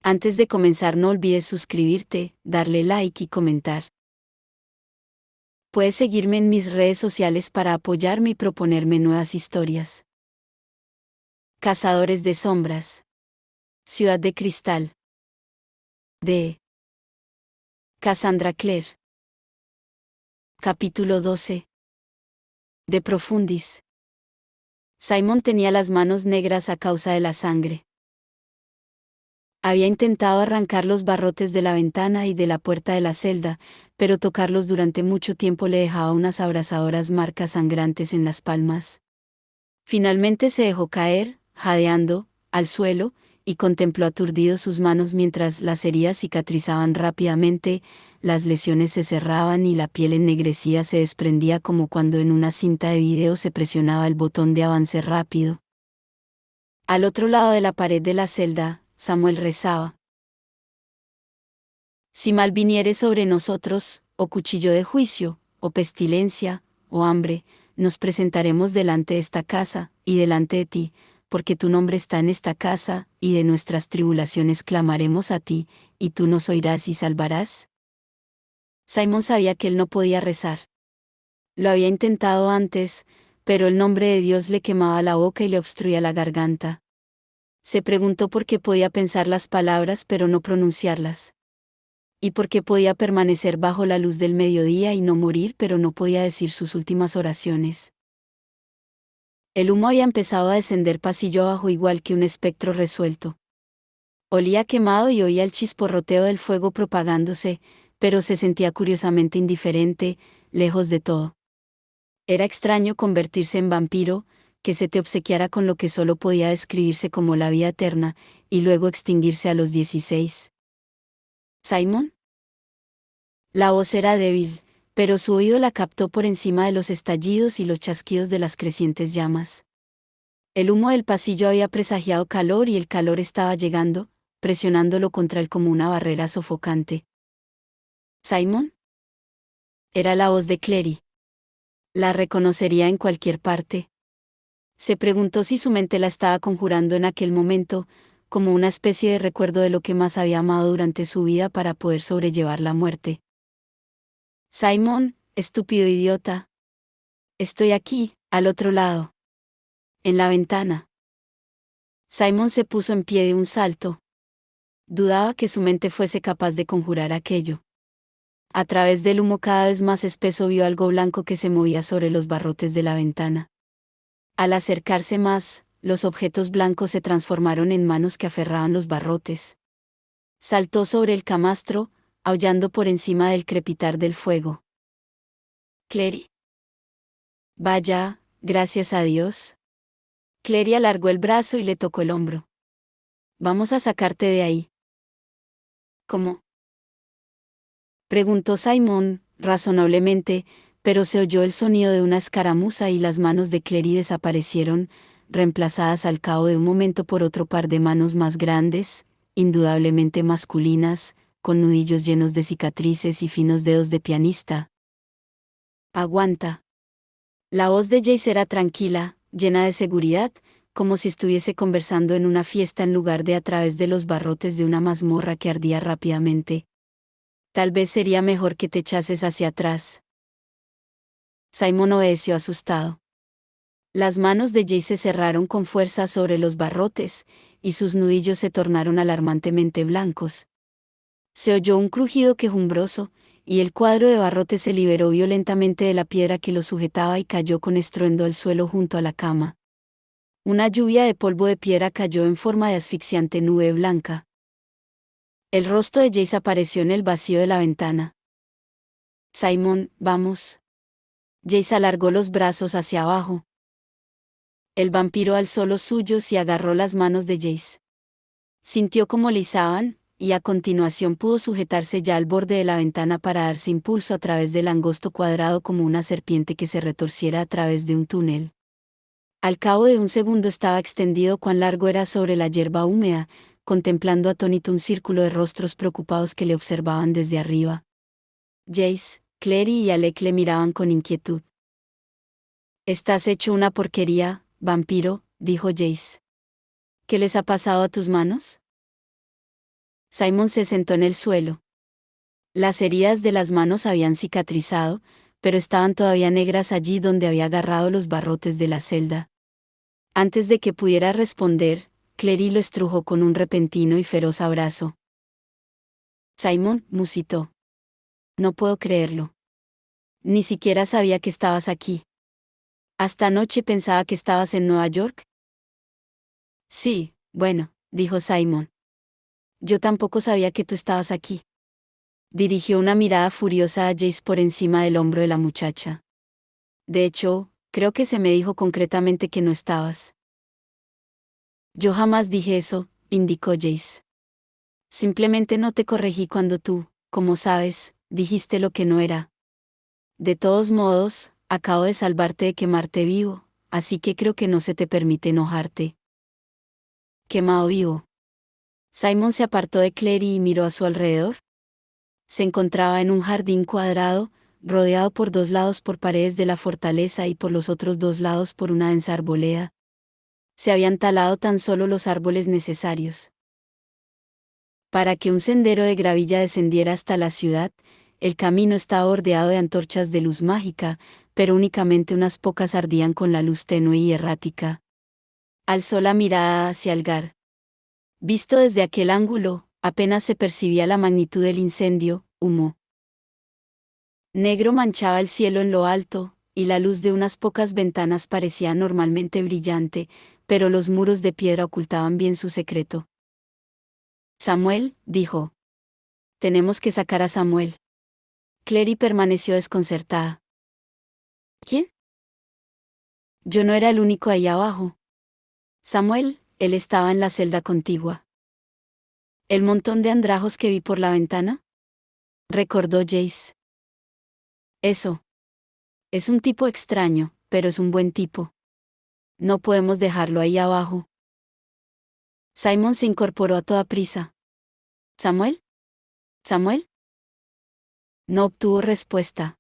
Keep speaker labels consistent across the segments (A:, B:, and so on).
A: Antes de comenzar no olvides suscribirte, darle like y comentar. Puedes seguirme en mis redes sociales para apoyarme y proponerme nuevas historias. Cazadores de sombras. Ciudad de cristal. De Cassandra Clare. Capítulo 12. De Profundis. Simon tenía las manos negras a causa de la sangre. Había intentado arrancar los barrotes de la ventana y de la puerta de la celda, pero tocarlos durante mucho tiempo le dejaba unas abrasadoras marcas sangrantes en las palmas. Finalmente se dejó caer, jadeando, al suelo, y contempló aturdido sus manos mientras las heridas cicatrizaban rápidamente, las lesiones se cerraban y la piel ennegrecida se desprendía como cuando en una cinta de video se presionaba el botón de avance rápido. Al otro lado de la pared de la celda, Samuel rezaba. Si mal viniere sobre nosotros, o cuchillo de juicio, o pestilencia, o hambre, nos presentaremos delante de esta casa, y delante de ti, porque tu nombre está en esta casa, y de nuestras tribulaciones clamaremos a ti, y tú nos oirás y salvarás. Simon sabía que él no podía rezar. Lo había intentado antes, pero el nombre de Dios le quemaba la boca y le obstruía la garganta. Se preguntó por qué podía pensar las palabras pero no pronunciarlas. Y por qué podía permanecer bajo la luz del mediodía y no morir pero no podía decir sus últimas oraciones. El humo había empezado a descender pasillo abajo igual que un espectro resuelto. Olía quemado y oía el chisporroteo del fuego propagándose, pero se sentía curiosamente indiferente, lejos de todo. Era extraño convertirse en vampiro, que se te obsequiara con lo que solo podía describirse como la vida eterna, y luego extinguirse a los 16. ¿Simon? La voz era débil, pero su oído la captó por encima de los estallidos y los chasquidos de las crecientes llamas. El humo del pasillo había presagiado calor y el calor estaba llegando, presionándolo contra él como una barrera sofocante. ¿Simon? Era la voz de Clary. La reconocería en cualquier parte. Se preguntó si su mente la estaba conjurando en aquel momento, como una especie de recuerdo de lo que más había amado durante su vida para poder sobrellevar la muerte. Simon, estúpido idiota. Estoy aquí, al otro lado. En la ventana. Simon se puso en pie de un salto. Dudaba que su mente fuese capaz de conjurar aquello. A través del humo cada vez más espeso vio algo blanco que se movía sobre los barrotes de la ventana. Al acercarse más, los objetos blancos se transformaron en manos que aferraban los barrotes. Saltó sobre el camastro, aullando por encima del crepitar del fuego. Clary. Vaya, gracias a Dios. Clary alargó el brazo y le tocó el hombro. Vamos a sacarte de ahí. ¿Cómo? Preguntó Simon, razonablemente, pero se oyó el sonido de una escaramuza y las manos de Clary desaparecieron, reemplazadas al cabo de un momento por otro par de manos más grandes, indudablemente masculinas, con nudillos llenos de cicatrices y finos dedos de pianista. Aguanta. La voz de Jace era tranquila, llena de seguridad, como si estuviese conversando en una fiesta en lugar de a través de los barrotes de una mazmorra que ardía rápidamente. Tal vez sería mejor que te echases hacia atrás. Simon obedeció asustado. Las manos de Jace se cerraron con fuerza sobre los barrotes, y sus nudillos se tornaron alarmantemente blancos. Se oyó un crujido quejumbroso, y el cuadro de barrotes se liberó violentamente de la piedra que lo sujetaba y cayó con estruendo al suelo junto a la cama. Una lluvia de polvo de piedra cayó en forma de asfixiante nube blanca. El rostro de Jace apareció en el vacío de la ventana. Simon, vamos. Jace alargó los brazos hacia abajo. El vampiro alzó los suyos y agarró las manos de Jace. Sintió como lisaban, y a continuación pudo sujetarse ya al borde de la ventana para darse impulso a través del angosto cuadrado como una serpiente que se retorciera a través de un túnel. Al cabo de un segundo estaba extendido cuán largo era sobre la hierba húmeda, contemplando atónito un círculo de rostros preocupados que le observaban desde arriba. Jace, Clary y Alec le miraban con inquietud. «Estás hecho una porquería, vampiro», dijo Jace. «¿Qué les ha pasado a tus manos?» Simon se sentó en el suelo. Las heridas de las manos habían cicatrizado, pero estaban todavía negras allí donde había agarrado los barrotes de la celda. Antes de que pudiera responder, Clary lo estrujó con un repentino y feroz abrazo. Simon, musitó. No puedo creerlo. Ni siquiera sabía que estabas aquí. ¿Hasta anoche pensaba que estabas en Nueva York? Sí, bueno, dijo Simon. Yo tampoco sabía que tú estabas aquí. Dirigió una mirada furiosa a Jace por encima del hombro de la muchacha. De hecho, creo que se me dijo concretamente que no estabas. Yo jamás dije eso, indicó Jace. Simplemente no te corregí cuando tú, como sabes, dijiste lo que no era. De todos modos, acabo de salvarte de quemarte vivo, así que creo que no se te permite enojarte. Quemado vivo. Simon se apartó de Clary y miró a su alrededor. Se encontraba en un jardín cuadrado, rodeado por dos lados por paredes de la fortaleza y por los otros dos lados por una densa arboleda. Se habían talado tan solo los árboles necesarios para que un sendero de gravilla descendiera hasta la ciudad. El camino estaba bordeado de antorchas de luz mágica, pero únicamente unas pocas ardían con la luz tenue y errática. Alzó la mirada hacia el Gar. Visto desde aquel ángulo, apenas se percibía la magnitud del incendio. Humo negro manchaba el cielo en lo alto, y la luz de unas pocas ventanas parecía normalmente brillante, pero los muros de piedra ocultaban bien su secreto. Samuel, dijo. Tenemos que sacar a Samuel. Clary permaneció desconcertada. ¿Quién? Yo no era el único ahí abajo. Samuel, él estaba en la celda contigua. ¿El montón de andrajos que vi por la ventana? Recordó Jace. Eso. Es un tipo extraño, pero es un buen tipo. No podemos dejarlo ahí abajo. Simon se incorporó a toda prisa. ¿Samuel? ¿Samuel? No obtuvo respuesta.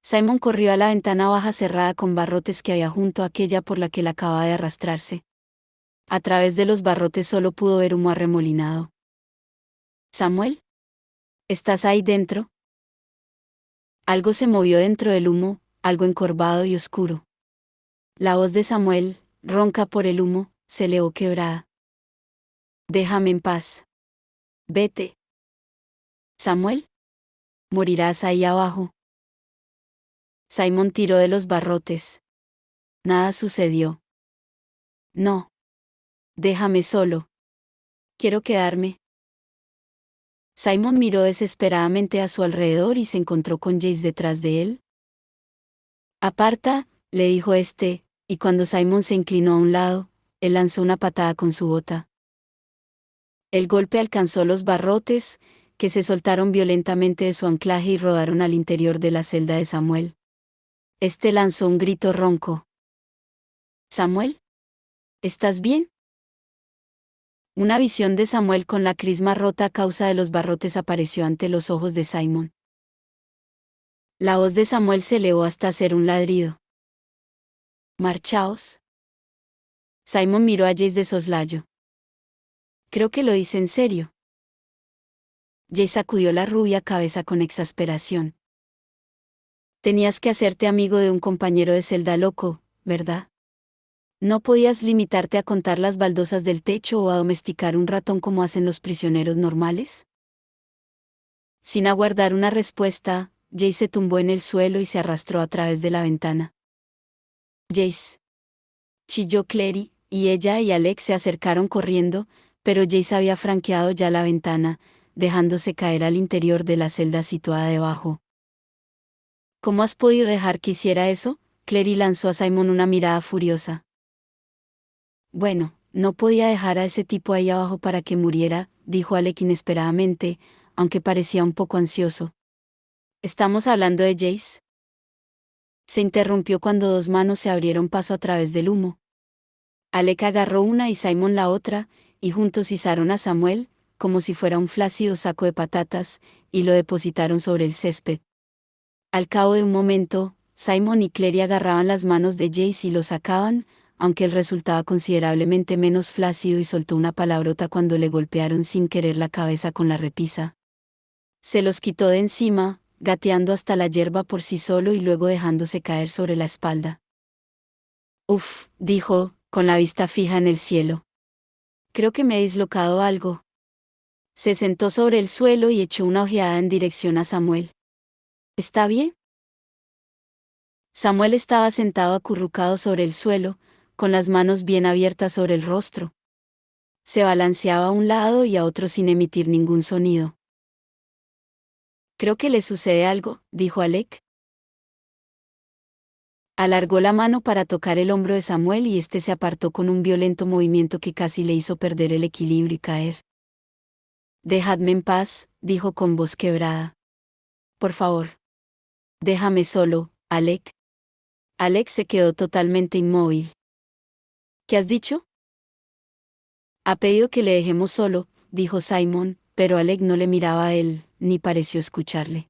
A: Simon corrió a la ventana baja cerrada con barrotes que había junto a aquella por la que él acababa de arrastrarse. A través de los barrotes solo pudo ver humo arremolinado. ¿Samuel? ¿Estás ahí dentro? Algo se movió dentro del humo, algo encorvado y oscuro. La voz de Samuel, ronca por el humo, se elevó quebrada. Déjame en paz. Vete. ¿Samuel? Morirás ahí abajo. Simon tiró de los barrotes. Nada sucedió. No. Déjame solo. Quiero quedarme. Simon miró desesperadamente a su alrededor y se encontró con Jace detrás de él. Aparta, le dijo este, y cuando Simon se inclinó a un lado, él lanzó una patada con su bota. El golpe alcanzó los barrotes, que se soltaron violentamente de su anclaje y rodaron al interior de la celda de Samuel. Este lanzó un grito ronco. ¿Samuel? ¿Estás bien? Una visión de Samuel con la crisma rota a causa de los barrotes apareció ante los ojos de Simon. La voz de Samuel se elevó hasta hacer un ladrido. Marchaos. Simon miró a Jace de soslayo. Creo que lo dice en serio. Jace sacudió la rubia cabeza con exasperación. Tenías que hacerte amigo de un compañero de celda loco, ¿verdad? No podías limitarte a contar las baldosas del techo o a domesticar un ratón como hacen los prisioneros normales. Sin aguardar una respuesta, Jace se tumbó en el suelo y se arrastró a través de la ventana. Jace. Chilló Clary, y ella y Alex se acercaron corriendo, pero Jace había franqueado ya la ventana, dejándose caer al interior de la celda situada debajo. ¿Cómo has podido dejar que hiciera eso? Clary lanzó a Simon una mirada furiosa. Bueno, no podía dejar a ese tipo ahí abajo para que muriera, dijo Alec inesperadamente, aunque parecía un poco ansioso. ¿Estamos hablando de Jace? Se interrumpió cuando dos manos se abrieron paso a través del humo. Alec agarró una y Simon la otra, y juntos izaron a Samuel, como si fuera un flácido saco de patatas, y lo depositaron sobre el césped. Al cabo de un momento, Simon y Clary agarraban las manos de Jace y lo sacaban, aunque él resultaba considerablemente menos flácido y soltó una palabrota cuando le golpearon sin querer la cabeza con la repisa. Se los quitó de encima, gateando hasta la yerba por sí solo y luego dejándose caer sobre la espalda. Uf, dijo, con la vista fija en el cielo. Creo que me he dislocado algo. Se sentó sobre el suelo y echó una ojeada en dirección a Samuel. ¿Está bien? Samuel estaba sentado acurrucado sobre el suelo, con las manos bien abiertas sobre el rostro. Se balanceaba a un lado y a otro sin emitir ningún sonido. Creo que le sucede algo, dijo Alec. Alargó la mano para tocar el hombro de Samuel y éste se apartó con un violento movimiento que casi le hizo perder el equilibrio y caer. Dejadme en paz, dijo con voz quebrada. Por favor. Déjame solo, Alec. Alec se quedó totalmente inmóvil. ¿Qué has dicho? Ha pedido que le dejemos solo, dijo Simon, pero Alec no le miraba a él, ni pareció escucharle.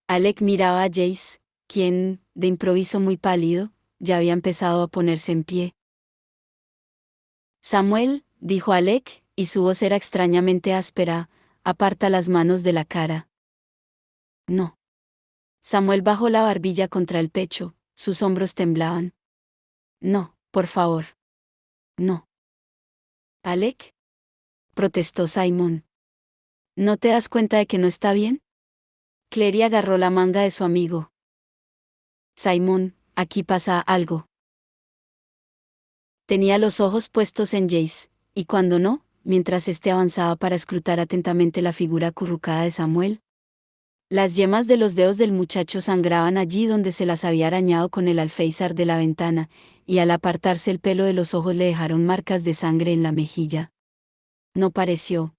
A: Alec miraba a Jace, quien, de improviso muy pálido, ya había empezado a ponerse en pie. Samuel, dijo Alec, y su voz era extrañamente áspera, aparta las manos de la cara. No. Samuel bajó la barbilla contra el pecho, sus hombros temblaban. No, por favor. No. Alec, protestó Simon. ¿No te das cuenta de que no está bien? Clary agarró la manga de su amigo. Simon, aquí pasa algo. Tenía los ojos puestos en Jace, y cuando no, mientras éste avanzaba para escrutar atentamente la figura acurrucada de Samuel. Las yemas de los dedos del muchacho sangraban allí donde se las había arañado con el alféizar de la ventana, y al apartarse el pelo de los ojos le dejaron marcas de sangre en la mejilla. No pareció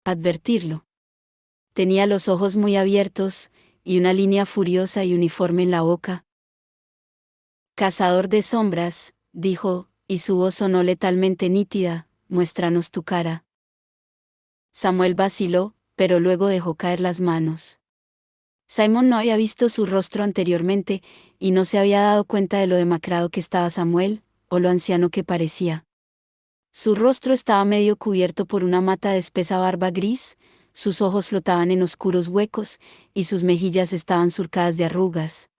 A: advertirlo. Tenía los ojos muy abiertos, y una línea furiosa y uniforme en la boca. Cazador de sombras, dijo, y su voz sonó letalmente nítida, muéstranos tu cara. Samuel vaciló, pero luego dejó caer las manos. Simon no había visto su rostro anteriormente, y no se había dado cuenta de lo demacrado que estaba Samuel, o lo anciano que parecía. Su rostro estaba medio cubierto por una mata de espesa barba gris, sus ojos flotaban en oscuros huecos, y sus mejillas estaban surcadas de arrugas.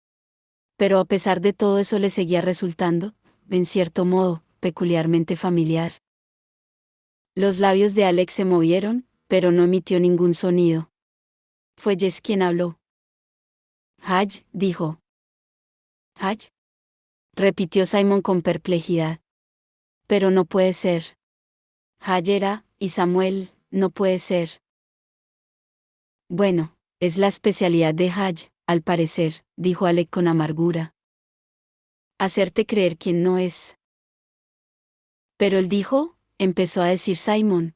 A: Pero a pesar de todo eso le seguía resultando, en cierto modo, peculiarmente familiar. Los labios de Alex se movieron, pero no emitió ningún sonido. Fue Jess quien habló. Haj, dijo. Haj, repitió Simon con perplejidad. Pero no puede ser. Haj era, y Samuel, no puede ser. Bueno, es la especialidad de Haj, al parecer, dijo Alec con amargura. Hacerte creer quien no es. Pero él dijo, empezó a decir Simon.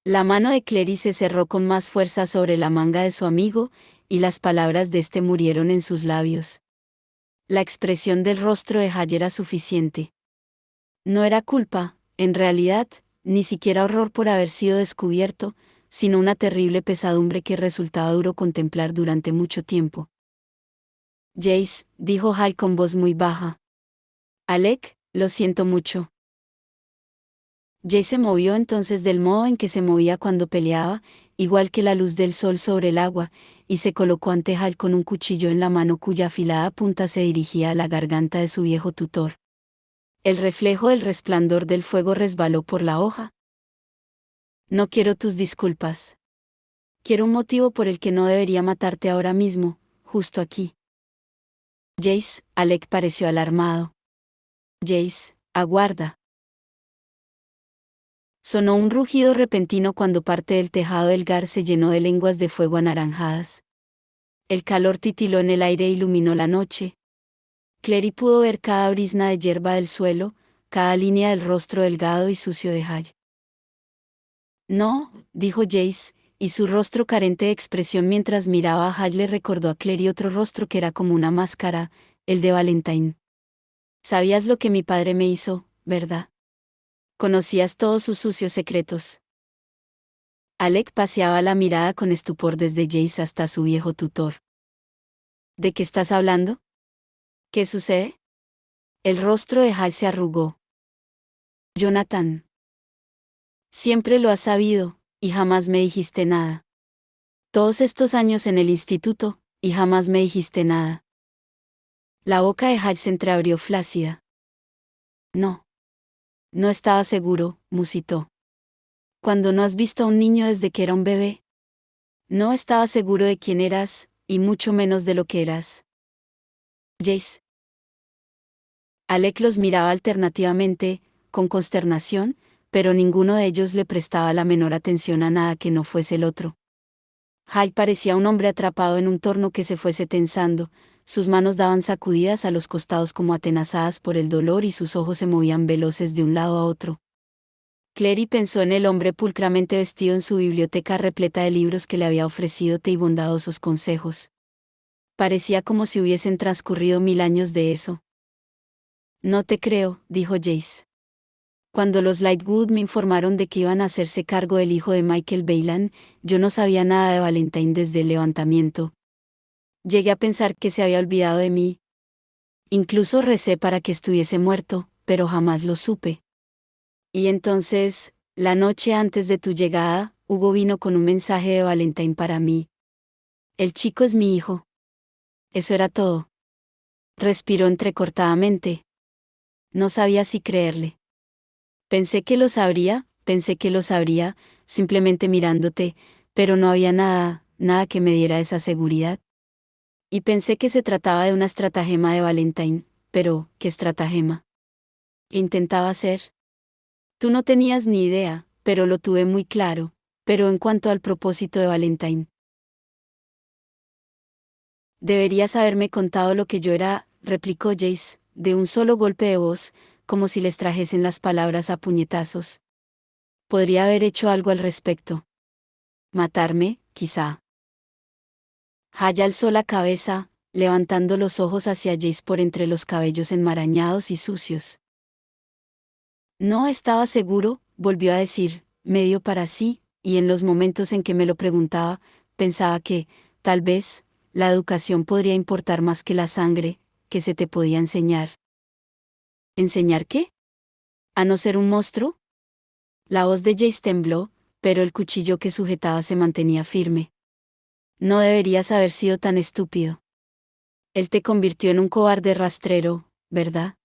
A: La mano de Clary se cerró con más fuerza sobre la manga de su amigo, y las palabras de éste murieron en sus labios. La expresión del rostro de Haj era suficiente. No era culpa, en realidad, ni siquiera horror por haber sido descubierto, sino una terrible pesadumbre que resultaba duro contemplar durante mucho tiempo. Jace, dijo Hal con voz muy baja. Alec, lo siento mucho. Jace se movió entonces del modo en que se movía cuando peleaba, igual que la luz del sol sobre el agua, y se colocó ante Hal con un cuchillo en la mano cuya afilada punta se dirigía a la garganta de su viejo tutor. El reflejo del resplandor del fuego resbaló por la hoja. No quiero tus disculpas. Quiero un motivo por el que no debería matarte ahora mismo, justo aquí. Jace, Alec pareció alarmado. Jace, aguarda. Sonó un rugido repentino cuando parte del tejado del gar se llenó de lenguas de fuego anaranjadas. El calor titiló en el aire e iluminó la noche. Clary pudo ver cada brizna de hierba del suelo, cada línea del rostro delgado y sucio de Haj. No, dijo Jace, y su rostro carente de expresión mientras miraba a Haj le recordó a Clary otro rostro que era como una máscara, el de Valentine. Sabías lo que mi padre me hizo, ¿verdad? Conocías todos sus sucios secretos. Alec paseaba la mirada con estupor desde Jace hasta su viejo tutor. ¿De qué estás hablando? ¿Qué sucede? El rostro de Hal se arrugó. Jonathan. Siempre lo has sabido, y jamás me dijiste nada. Todos estos años en el instituto, y jamás me dijiste nada. La boca de Hal se entreabrió flácida. No. No estaba seguro, musitó. Cuando no has visto a un niño desde que era un bebé. No estaba seguro de quién eras, y mucho menos de lo que eras. Jace. Alec los miraba alternativamente, con consternación, pero ninguno de ellos le prestaba la menor atención a nada que no fuese el otro. Hal parecía un hombre atrapado en un torno que se fuese tensando, sus manos daban sacudidas a los costados como atenazadas por el dolor y sus ojos se movían veloces de un lado a otro. Clary pensó en el hombre pulcramente vestido en su biblioteca repleta de libros que le había ofrecido té y bondadosos consejos. Parecía como si hubiesen transcurrido 1000 años de eso. No te creo, dijo Jace. Cuando los Lightwood me informaron de que iban a hacerse cargo del hijo de Michael Baylan, yo no sabía nada de Valentine desde el levantamiento. Llegué a pensar que se había olvidado de mí. Incluso recé para que estuviese muerto, pero jamás lo supe. Y entonces, la noche antes de tu llegada, Hugo vino con un mensaje de Valentine para mí. El chico es mi hijo. Eso era todo. Respiró entrecortadamente. No sabía si creerle. Pensé que lo sabría, simplemente mirándote, pero no había nada que me diera esa seguridad. Y pensé que se trataba de una estratagema de Valentine, pero, ¿qué estratagema? Intentaba hacer. Tú no tenías ni idea, pero lo tuve muy claro, pero en cuanto al propósito de Valentine. Deberías haberme contado lo que yo era, replicó Jace, de un solo golpe de voz, como si les trajesen las palabras a puñetazos. Podría haber hecho algo al respecto. Matarme, quizá. Hal alzó la cabeza, levantando los ojos hacia Jace por entre los cabellos enmarañados y sucios. No estaba seguro, volvió a decir, medio para sí, y en los momentos en que me lo preguntaba, pensaba que, tal vez, la educación podría importar más que la sangre, que se te podía enseñar. ¿Enseñar qué? ¿A no ser un monstruo? La voz de Jace tembló, pero el cuchillo que sujetaba se mantenía firme. No deberías haber sido tan estúpido. Él te convirtió en un cobarde rastrero, ¿verdad?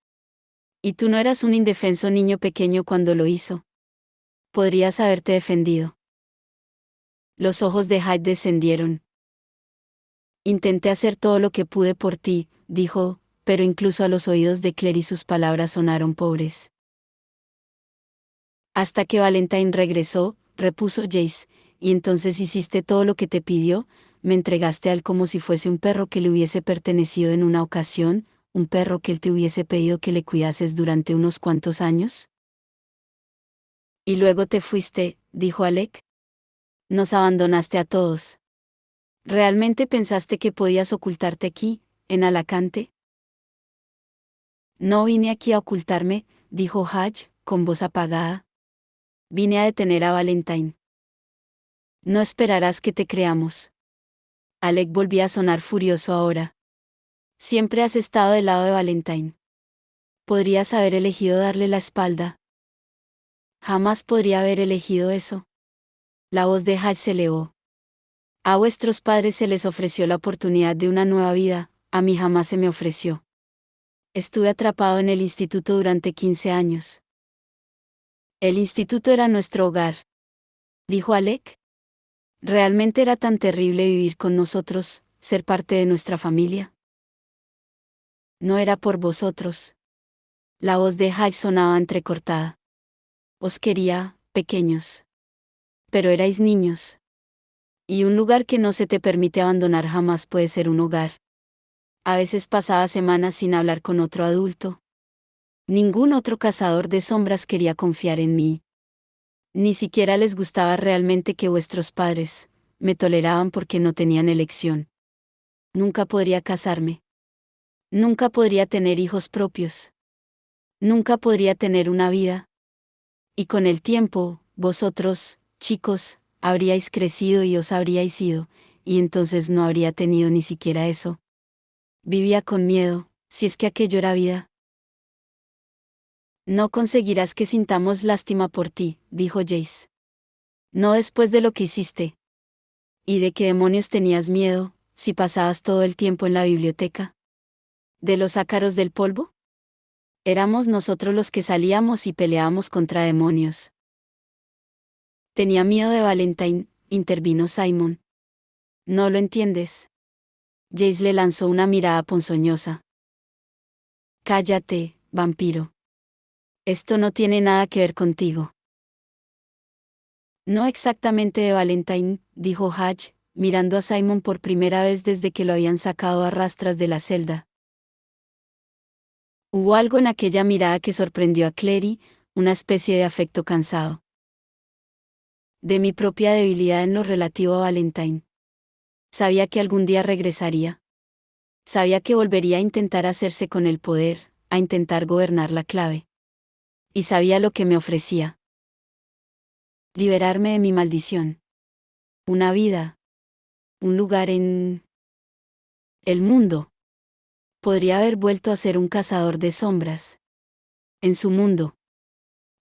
A: Y tú no eras un indefenso niño pequeño cuando lo hizo. Podrías haberte defendido. Los ojos de Hyde descendieron. Intenté hacer todo lo que pude por ti, dijo, pero incluso a los oídos de Clary sus palabras sonaron pobres. Hasta que Valentine regresó, repuso Jace, y entonces hiciste todo lo que te pidió, me entregaste a él como si fuese un perro que le hubiese pertenecido en una ocasión, un perro que él te hubiese pedido que le cuidases durante unos cuantos años. Y luego te fuiste, dijo Alec. Nos abandonaste a todos. ¿Realmente pensaste que podías ocultarte aquí, en Alacante? No vine aquí a ocultarme, dijo Hutch, con voz apagada. Vine a detener a Valentine. No esperarás que te creamos. Alec volvía a sonar furioso ahora. Siempre has estado del lado de Valentine. Podrías haber elegido darle la espalda. Jamás podría haber elegido eso. La voz de Hutch se elevó. A vuestros padres se les ofreció la oportunidad de una nueva vida, a mí jamás se me ofreció. Estuve atrapado en el instituto durante 15 años. El instituto era nuestro hogar, dijo Alec. ¿Realmente era tan terrible vivir con nosotros, ser parte de nuestra familia? No era por vosotros. La voz de Hutch sonaba entrecortada. Os quería, pequeños. Pero erais niños. Y un lugar que no se te permite abandonar jamás puede ser un hogar. A veces pasaba semanas sin hablar con otro adulto. Ningún otro cazador de sombras quería confiar en mí. Ni siquiera les gustaba realmente que vuestros padres me toleraban porque no tenían elección. Nunca podría casarme. Nunca podría tener hijos propios. Nunca podría tener una vida. Y con el tiempo, vosotros, chicos, habríais crecido y os habríais ido, y entonces no habría tenido ni siquiera eso. Vivía con miedo, Si es que aquello era vida. No conseguirás que sintamos lástima por ti, dijo Jace. No después de lo que hiciste. ¿Y de qué demonios tenías miedo, si pasabas todo el tiempo en la biblioteca? ¿De los ácaros del polvo? Éramos nosotros los que salíamos y peleábamos contra demonios. Tenía miedo de Valentine, intervino Simon. No lo entiendes. Jace le lanzó una mirada ponzoñosa. Cállate, vampiro. Esto no tiene nada que ver contigo. No exactamente de Valentine, dijo Hatch, mirando a Simon por primera vez desde que lo habían sacado a rastras de la celda. Hubo algo en aquella mirada que sorprendió a Clary, una especie de afecto cansado. De mi propia debilidad en lo relativo a Valentine. Sabía que algún día regresaría. Sabía que volvería a intentar hacerse con el poder, a intentar gobernar la clave. Y sabía lo que me ofrecía. Liberarme de mi maldición. Una vida. Un lugar en el mundo. Podría haber vuelto a ser un cazador de sombras. En su mundo.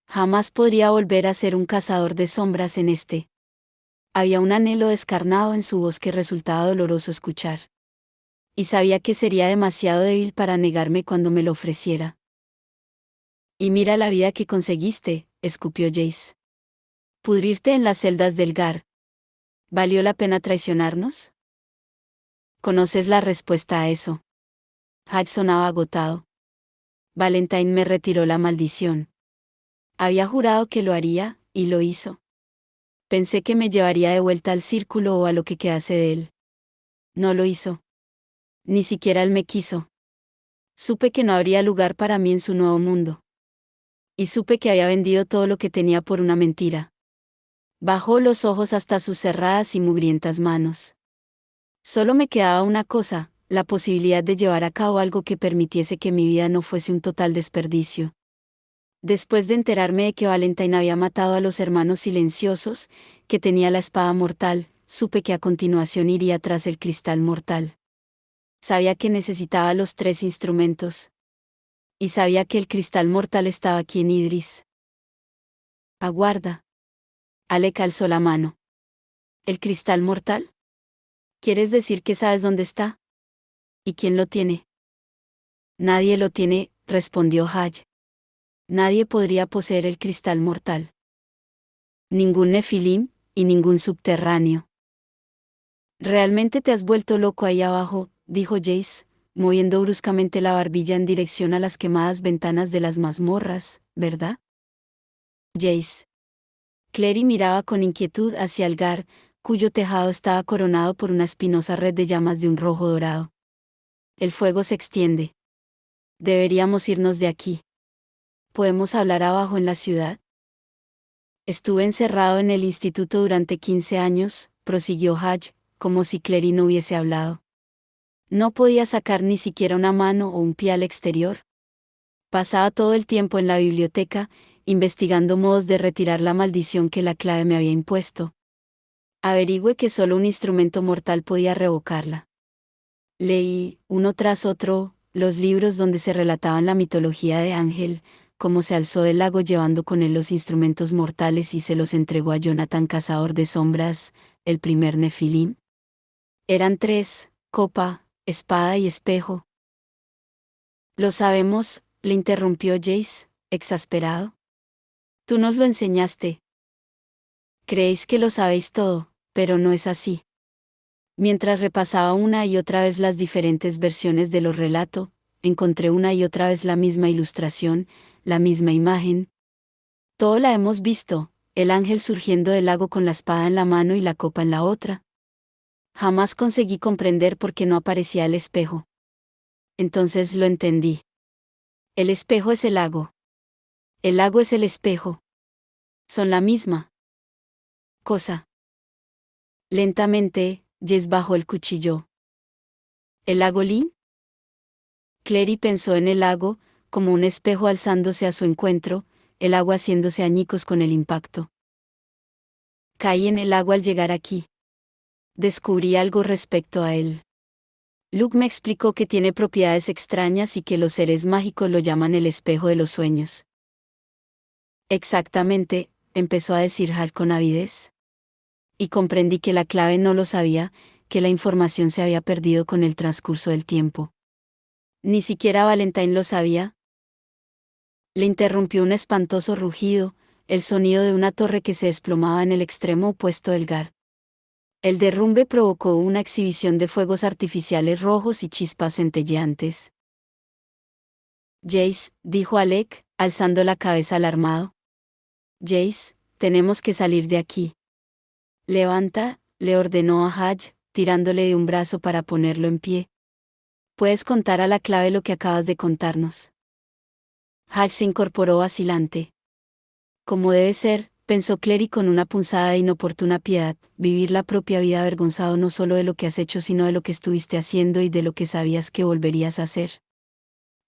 A: Jamás podría volver a ser un cazador de sombras en este. Había un anhelo descarnado en su voz que resultaba doloroso escuchar. Y sabía que sería demasiado débil para negarme cuando me lo ofreciera. Y mira la vida que conseguiste, escupió Jace. Pudrirte en las celdas del Gar. ¿Valió la pena traicionarnos? ¿Conoces la respuesta a eso? Hatch sonaba agotado. Valentine me retiró la maldición. Había jurado que lo haría, y lo hizo. Pensé que me llevaría de vuelta al círculo o a lo que quedase de él. No lo hizo. Ni siquiera él me quiso. Supe que no habría lugar para mí en su nuevo mundo. Y supe que había vendido todo lo que tenía por una mentira. Bajó los ojos hasta sus cerradas y mugrientas manos. Solo me quedaba una cosa, la posibilidad de llevar a cabo algo que permitiese que mi vida no fuese un total desperdicio. Después de enterarme de que Valentine había matado a los hermanos silenciosos, que tenía la espada mortal, supe que a continuación iría tras el cristal mortal. Sabía que necesitaba los 3 instrumentos. Y sabía que el cristal mortal estaba aquí en Idris. Aguarda. Alec alzó la mano. ¿El cristal mortal? ¿Quieres decir que sabes dónde está? ¿Y quién lo tiene? Nadie lo tiene, respondió Hatch. Nadie podría poseer el cristal mortal. Ningún nefilim, y ningún subterráneo. ¿Realmente te has vuelto loco ahí abajo?, dijo Jace, moviendo bruscamente la barbilla en dirección a las quemadas ventanas de las mazmorras, ¿verdad? Jace. Clary miraba con inquietud hacia el Gar, cuyo tejado estaba coronado por una espinosa red de llamas de un rojo dorado. El fuego se extiende. Deberíamos irnos de aquí. ¿Podemos hablar abajo en la ciudad? Estuve encerrado en el instituto durante 15 años, prosiguió Hatch, como si Clary no hubiese hablado. No podía sacar ni siquiera una mano o un pie al exterior. Pasaba todo el tiempo en la biblioteca, investigando modos de retirar la maldición que la clave me había impuesto. Averigüe que solo un instrumento mortal podía revocarla. Leí, uno tras otro, los libros donde se relataban la mitología de Ángel, cómo se alzó del lago llevando con él los instrumentos mortales y se los entregó a Jonathan cazador de sombras, el primer Nefilim. Eran 3, copa, espada y espejo. Lo sabemos, le interrumpió Jace, exasperado. Tú nos lo enseñaste. Creéis que lo sabéis todo, pero no es así. Mientras repasaba una y otra vez las diferentes versiones de los relatos, encontré una y otra vez la misma ilustración, la misma imagen. Todo la hemos visto, el ángel surgiendo del lago con la espada en la mano y la copa en la otra. Jamás conseguí comprender por qué no aparecía el espejo. Entonces lo entendí. El espejo es el lago. El lago es el espejo. Son la misma cosa. Lentamente, Jess bajó el cuchillo. ¿El lago Lin? Clary pensó en el lago, como un espejo alzándose a su encuentro, el agua haciéndose añicos con el impacto. Caí en el agua al llegar aquí. Descubrí algo respecto a él. Luke me explicó que tiene propiedades extrañas y que los seres mágicos lo llaman el espejo de los sueños. Exactamente, empezó a decir Hal con avidez. Y comprendí que la clave no lo sabía, que la información se había perdido con el transcurso del tiempo. Ni siquiera Valentine lo sabía. Le interrumpió un espantoso rugido, el sonido de una torre que se desplomaba en el extremo opuesto del Gard. El derrumbe provocó una exhibición de fuegos artificiales rojos y chispas centelleantes. Jace, dijo Alec, alzando la cabeza alarmado. Jace, tenemos que salir de aquí. Levanta, le ordenó a Haj, tirándole de un brazo para ponerlo en pie. Puedes contar a la clave lo que acabas de contarnos. Haj se incorporó vacilante. Como debe ser, pensó Clary con una punzada de inoportuna piedad, vivir la propia vida avergonzado no solo de lo que has hecho sino de lo que estuviste haciendo y de lo que sabías que volverías a hacer.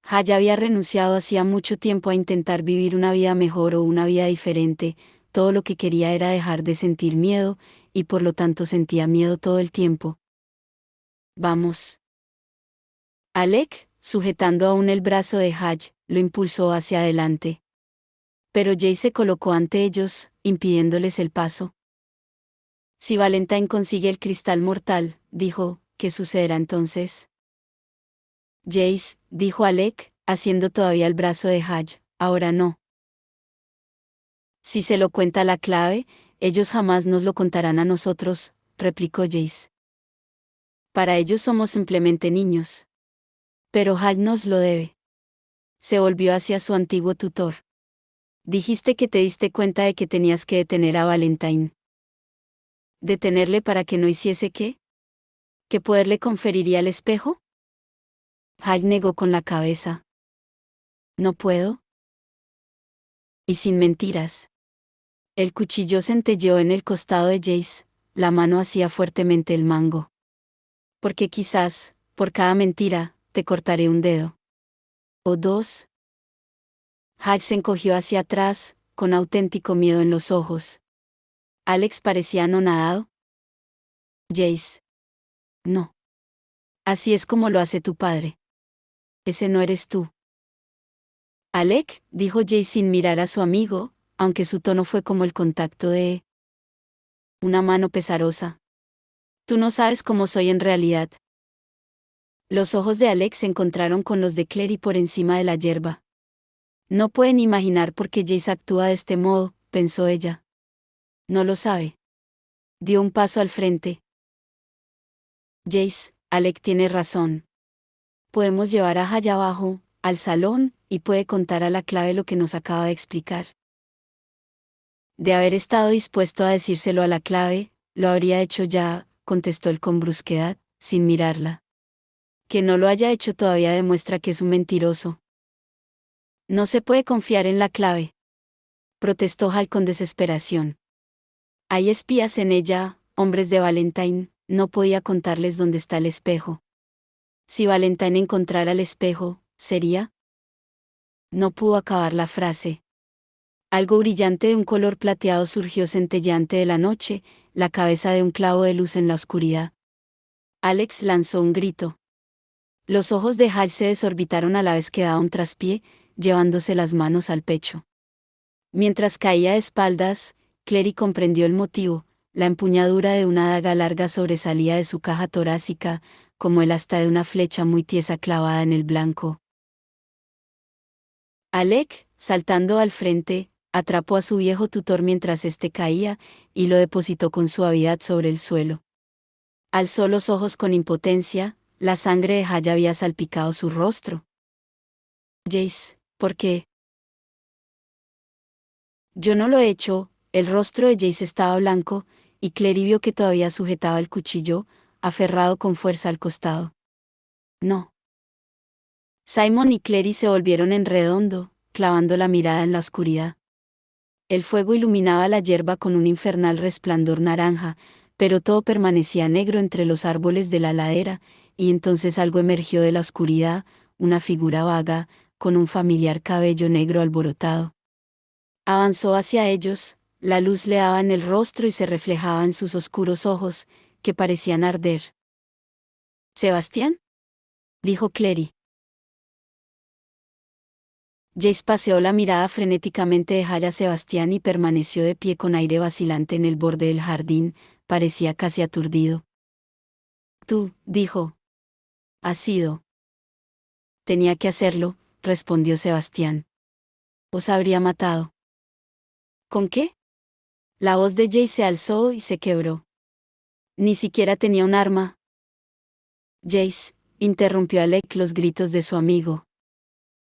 A: Haj había renunciado hacía mucho tiempo a intentar vivir una vida mejor o una vida diferente, todo lo que quería era dejar de sentir miedo, y por lo tanto sentía miedo todo el tiempo. Vamos. Alec, sujetando aún el brazo de Haj, lo impulsó hacia adelante. Pero Jay se colocó ante ellos, impidiéndoles el paso. Si Valentine consigue el cristal mortal, dijo, ¿qué sucederá entonces? Jace, dijo Alec, haciendo todavía el brazo de Haj, ahora no. Si se lo cuenta la clave, ellos jamás nos lo contarán a nosotros, replicó Jace. Para ellos somos simplemente niños. Pero Haj nos lo debe. Se volvió hacia su antiguo tutor. Dijiste que te diste cuenta de que tenías que detener a Valentine. ¿Detenerle para que no hiciese qué? ¿Qué poder le conferiría el espejo? Haj negó con la cabeza. No puedo. Y sin mentiras. El cuchillo centelleó en el costado de Jace, la mano hacía fuertemente el mango. Porque quizás, por cada mentira, te cortaré un dedo. O dos. Haj se encogió hacia atrás, con auténtico miedo en los ojos. Alex parecía anonadado. Jace. No. Así es como lo hace tu padre. Ese no eres tú. Alec, dijo Jace sin mirar a su amigo, aunque su tono fue como el contacto de una mano pesarosa. Tú no sabes cómo soy en realidad. Los ojos de Alec se encontraron con los de Clary por encima de la hierba. No pueden imaginar por qué Jace actúa de este modo, pensó ella. No lo sabe. Dio un paso al frente. Jace, Alec tiene razón. Podemos llevar a Haj abajo, al salón, y puede contar a la clave lo que nos acaba de explicar. De haber estado dispuesto a decírselo a la clave, lo habría hecho ya, contestó él con brusquedad, sin mirarla. Que no lo haya hecho todavía demuestra que es un mentiroso. No se puede confiar en la clave, protestó Hal con desesperación. Hay espías en ella, hombres de Valentine, no podía contarles dónde está el espejo. Si Valentine encontrara el espejo, ¿sería? No pudo acabar la frase. Algo brillante de un color plateado surgió centelleante de la noche, la cabeza de un clavo de luz en la oscuridad. Alex lanzó un grito. Los ojos de Hal se desorbitaron a la vez que daba un traspié, llevándose las manos al pecho. Mientras caía de espaldas, Clary comprendió el motivo. La empuñadura de una daga larga sobresalía de su caja torácica, como el asta de una flecha muy tiesa clavada en el blanco. Alec, saltando al frente, atrapó a su viejo tutor mientras éste caía, y lo depositó con suavidad sobre el suelo. Alzó los ojos con impotencia, la sangre de Haj había salpicado su rostro. Jace, ¿por qué? Yo no lo he hecho. El rostro de Jace estaba blanco, y Clary vio que todavía sujetaba el cuchillo, aferrado con fuerza al costado. No. Simon y Clary se volvieron en redondo, clavando la mirada en la oscuridad. El fuego iluminaba la hierba con un infernal resplandor naranja, pero todo permanecía negro entre los árboles de la ladera, y entonces algo emergió de la oscuridad, una figura vaga, con un familiar cabello negro alborotado. Avanzó hacia ellos, la luz le daba en el rostro y se reflejaba en sus oscuros ojos, que parecían arder. ¿Sebastián? dijo Clary. Jace paseó la mirada frenéticamente de Hal a Sebastián y permaneció de pie con aire vacilante en el borde del jardín, parecía casi aturdido. Tú, dijo. Has sido. Tenía que hacerlo, respondió Sebastián. Os habría matado. ¿Con qué? La voz de Jace se alzó y se quebró. Ni siquiera tenía un arma. Jace, interrumpió Alec los gritos de su amigo.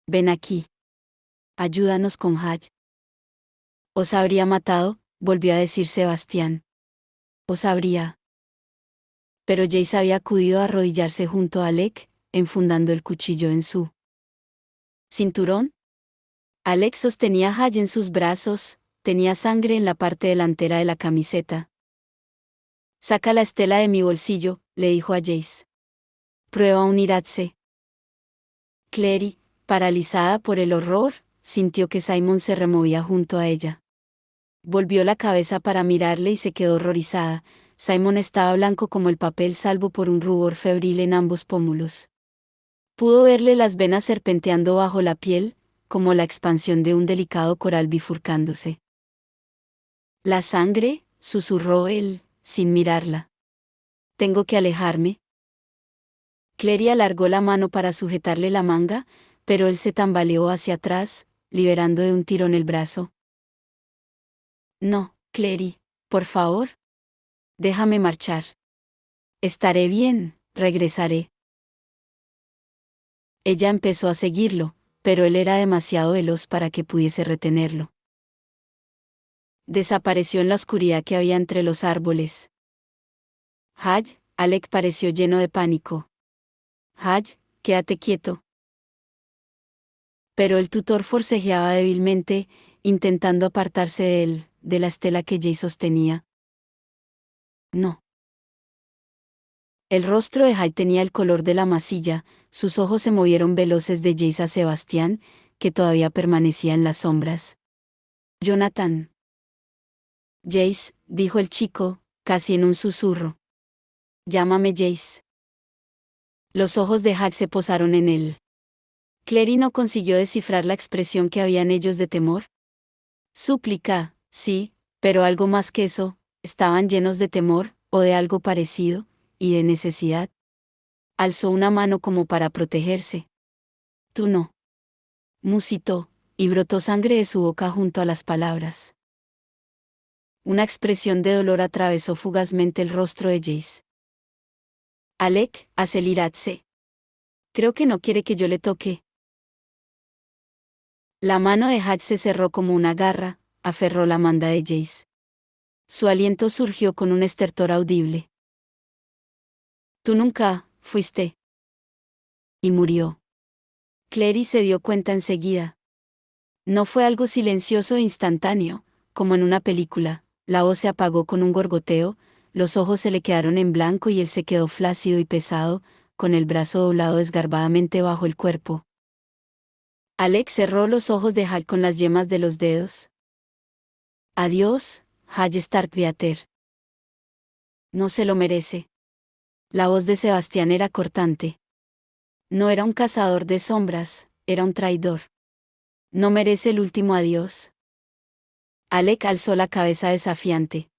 A: Ven aquí. Ayúdanos con Hal. Os habría matado, volvió a decir Sebastián. Os habría. Pero Jace había acudido a arrodillarse junto a Alec, enfundando el cuchillo en su cinturón. Alec sostenía a Hal en sus brazos, tenía sangre en la parte delantera de la camiseta. Saca la estela de mi bolsillo, le dijo a Jace. Prueba a unirse. Clary, paralizada por el horror, sintió que Simon se removía junto a ella. Volvió la cabeza para mirarle y se quedó horrorizada. Simon estaba blanco como el papel salvo por un rubor febril en ambos pómulos. Pudo verle las venas serpenteando bajo la piel, como la expansión de un delicado coral bifurcándose. La sangre, susurró él, sin mirarla. Tengo que alejarme. Clary alargó la mano para sujetarle la manga, pero él se tambaleó hacia atrás, liberando de un tirón el brazo. No, Clary, por favor. Déjame marchar. Estaré bien, regresaré. Ella empezó a seguirlo, pero él era demasiado veloz para que pudiese retenerlo. Desapareció en la oscuridad que había entre los árboles. Hal, Alec pareció lleno de pánico. Hal, quédate quieto. Pero el tutor forcejeaba débilmente, intentando apartarse de él, de la estela que Jay sostenía. No. El rostro de Jay tenía el color de la masilla, sus ojos se movieron veloces de Jace a Sebastián, que todavía permanecía en las sombras. Jonathan. Jace, dijo el chico, casi en un susurro. Llámame Jace. Los ojos de Hal se posaron en él. Clary no consiguió descifrar la expresión que había en ellos de temor. Súplica, sí, pero algo más que eso, estaban llenos de temor, o de algo parecido, y de necesidad. Alzó una mano como para protegerse. Tú no. Musitó, y brotó sangre de su boca junto a las palabras. Una expresión de dolor atravesó fugazmente el rostro de Jace. Alec, aceleradse. Creo que no quiere que yo le toque. La mano de Hatch se cerró como una garra, aferró la manda de Jace. Su aliento surgió con un estertor audible. Tú nunca fuiste. Y murió. Clary se dio cuenta enseguida. No fue algo silencioso e instantáneo, como en una película. La voz se apagó con un gorgoteo, los ojos se le quedaron en blanco y él se quedó flácido y pesado, con el brazo doblado desgarbadamente bajo el cuerpo. Alex cerró los ojos de Hal con las yemas de los dedos. Adiós, Hal Starkweather. No se lo merece. La voz de Sebastián era cortante. No era un cazador de sombras, era un traidor. No merece el último adiós. Alec alzó la cabeza desafiante.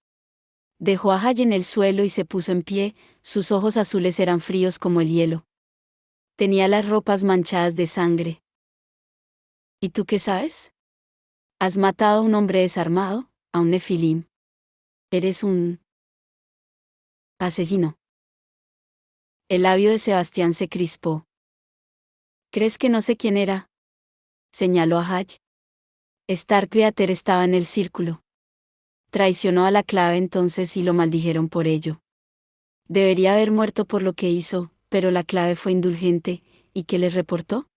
A: Dejó a Hal en el suelo y se puso en pie, sus ojos azules eran fríos como el hielo. Tenía las ropas manchadas de sangre. ¿Y tú qué sabes? Has matado a un hombre desarmado, a un nefilim. Eres un asesino. El labio de Sebastián se crispó. ¿Crees que no sé quién era? Señaló a Hal. Starkweather estaba en el círculo. Traicionó a la clave entonces y lo maldijeron por ello. Debería haber muerto por lo que hizo, pero la clave fue indulgente, ¿y qué les reportó?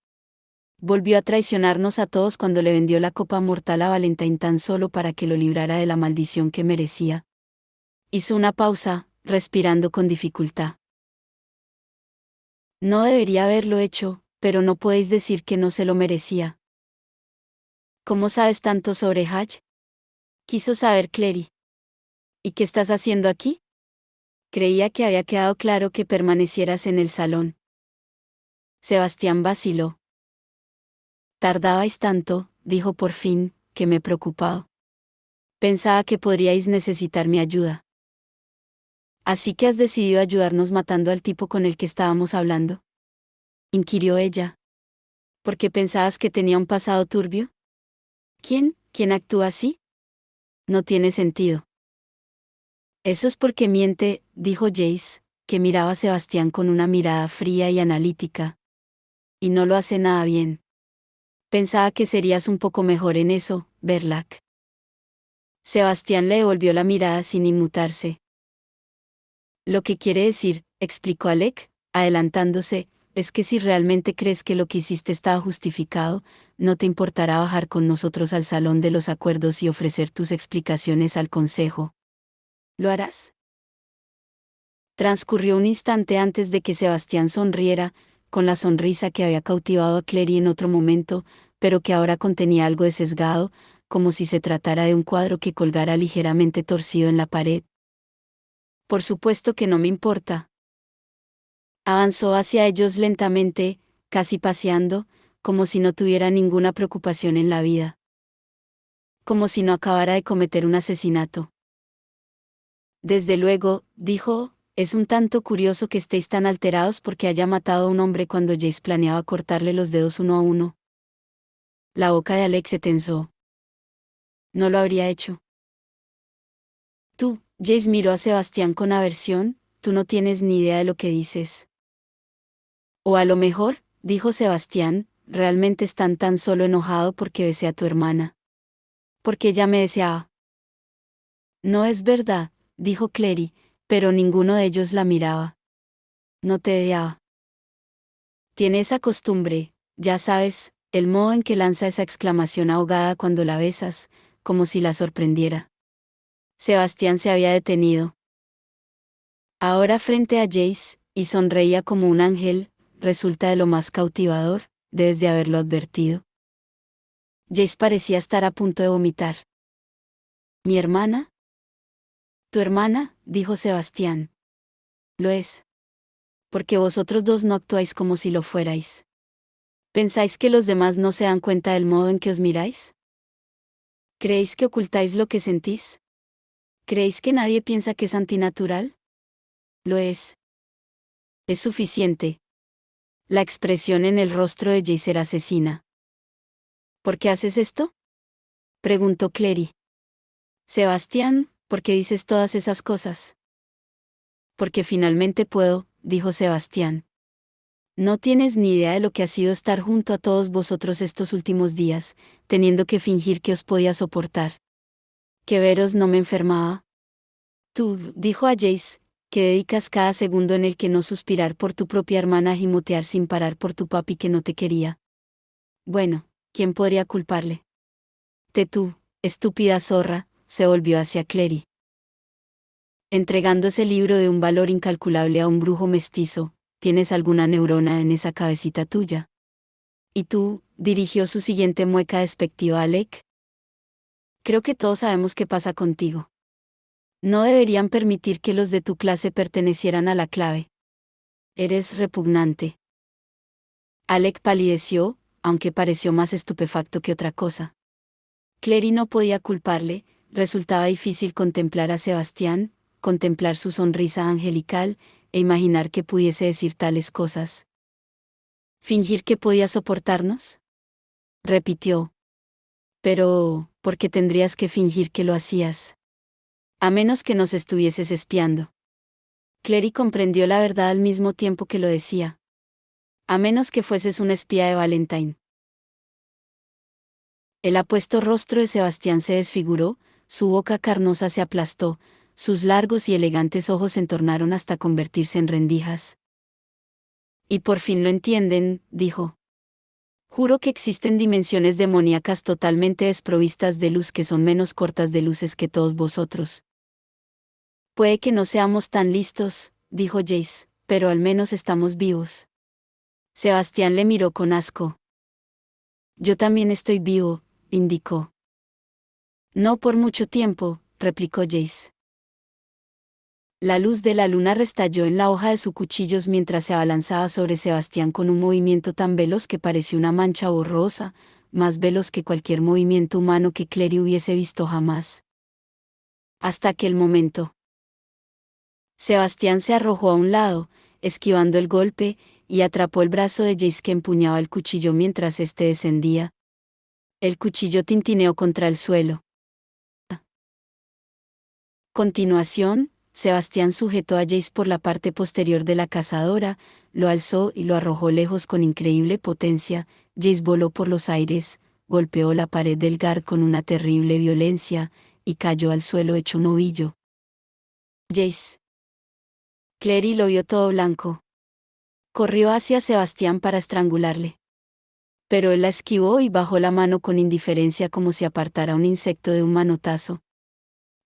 A: Volvió a traicionarnos a todos cuando le vendió la copa mortal a Valentine tan solo para que lo librara de la maldición que merecía. Hizo una pausa, respirando con dificultad. No debería haberlo hecho, pero no podéis decir que no se lo merecía. ¿Cómo sabes tanto sobre Hatch? Quiso saber Clary. ¿Y qué estás haciendo aquí? Creía que había quedado claro que permanecieras en el salón. Sebastián vaciló. Tardabais tanto, dijo por fin, que me he preocupado. Pensaba que podríais necesitar mi ayuda. ¿Así que has decidido ayudarnos matando al tipo con el que estábamos hablando? Inquirió ella. ¿Por qué pensabas que tenía un pasado turbio? ¿Quién? ¿Quién actúa así? No tiene sentido. Eso es porque miente, dijo Jace, que miraba a Sebastián con una mirada fría y analítica. Y no lo hace nada bien. Pensaba que serías un poco mejor en eso, Verlac. Sebastián le devolvió la mirada sin inmutarse. Lo que quiere decir, explicó Alec, adelantándose, es que si realmente crees que lo que hiciste estaba justificado, no te importará bajar con nosotros al salón de los acuerdos y ofrecer tus explicaciones al consejo. ¿Lo harás? Transcurrió un instante antes de que Sebastián sonriera, con la sonrisa que había cautivado a Clary en otro momento, pero que ahora contenía algo de sesgado, como si se tratara de un cuadro que colgara ligeramente torcido en la pared. Por supuesto que no me importa. Avanzó hacia ellos lentamente, casi paseando, como si no tuviera ninguna preocupación en la vida. Como si no acabara de cometer un asesinato. Desde luego, dijo, es un tanto curioso que estéis tan alterados porque haya matado a un hombre cuando Jace planeaba cortarle los dedos uno a uno. La boca de Alex se tensó. No lo habría hecho. Tú, Jace miró a Sebastián con aversión, tú no tienes ni idea de lo que dices. O a lo mejor, dijo Sebastián, realmente están tan solo enojado porque besé a tu hermana. Porque ella me deseaba. No es verdad, dijo Clary, pero ninguno de ellos la miraba. No te deseaba. Tiene esa costumbre, ya sabes, el modo en que lanza esa exclamación ahogada cuando la besas, como si la sorprendiera. Sebastián se había detenido. Ahora frente a Jace, y sonreía como un ángel, resulta de lo más cautivador, debes de haberlo advertido. Jace parecía estar a punto de vomitar. ¿Mi hermana? Tu hermana, dijo Sebastián. Lo es. Porque vosotros dos no actuáis como si lo fuerais. ¿Pensáis que los demás no se dan cuenta del modo en que os miráis? ¿Creéis que ocultáis lo que sentís? ¿Creéis que nadie piensa que es antinatural? Lo es. Es suficiente. La expresión en el rostro de Jace era asesina. ¿Por qué haces esto? Preguntó Clary. Sebastián, ¿por qué dices todas esas cosas? Porque finalmente puedo, dijo Sebastián. No tienes ni idea de lo que ha sido estar junto a todos vosotros estos últimos días, teniendo que fingir que os podía soportar. Que veros no me enfermaba. Tú, dijo a Jace, que dedicas cada segundo en el que no suspirar por tu propia hermana a gimotear sin parar por tu papi que no te quería. Bueno, ¿quién podría culparle? Tú, estúpida zorra, se volvió hacia Clary. Entregando ese libro de un valor incalculable a un brujo mestizo, ¿tienes alguna neurona en esa cabecita tuya? ¿Y tú? Dirigió su siguiente mueca despectiva a Alec. Creo que todos sabemos qué pasa contigo. No deberían permitir que los de tu clase pertenecieran a la clave. Eres repugnante. Alec palideció, aunque pareció más estupefacto que otra cosa. Clary no podía culparle, resultaba difícil contemplar a Sebastián, contemplar su sonrisa angelical, e imaginar que pudiese decir tales cosas. ¿Fingir que podía soportarnos? Repitió. Pero, ¿por qué tendrías que fingir que lo hacías? A menos que nos estuvieses espiando. Clary comprendió la verdad al mismo tiempo que lo decía. A menos que fueses un espía de Valentine. El apuesto rostro de Sebastián se desfiguró, su boca carnosa se aplastó, sus largos y elegantes ojos se entornaron hasta convertirse en rendijas. Y por fin lo entienden, dijo. Juro que existen dimensiones demoníacas totalmente desprovistas de luz que son menos cortas de luces que todos vosotros. Puede que no seamos tan listos, dijo Jace, pero al menos estamos vivos. Sebastián le miró con asco. Yo también estoy vivo, indicó. No por mucho tiempo, replicó Jace. La luz de la luna restalló en la hoja de sus cuchillos mientras se abalanzaba sobre Sebastián con un movimiento tan veloz que pareció una mancha borrosa, más veloz que cualquier movimiento humano que Clary hubiese visto jamás. Hasta aquel momento. Sebastián se arrojó a un lado, esquivando el golpe, y atrapó el brazo de Jace que empuñaba el cuchillo mientras éste descendía. El cuchillo tintineó contra el suelo. A continuación, Sebastián sujetó a Jace por la parte posterior de la cazadora, lo alzó y lo arrojó lejos con increíble potencia. Jace voló por los aires, golpeó la pared del guard con una terrible violencia, y cayó al suelo hecho un ovillo. Jace. Clary lo vio todo blanco. Corrió hacia Sebastián para estrangularle. Pero él la esquivó y bajó la mano con indiferencia como si apartara un insecto de un manotazo.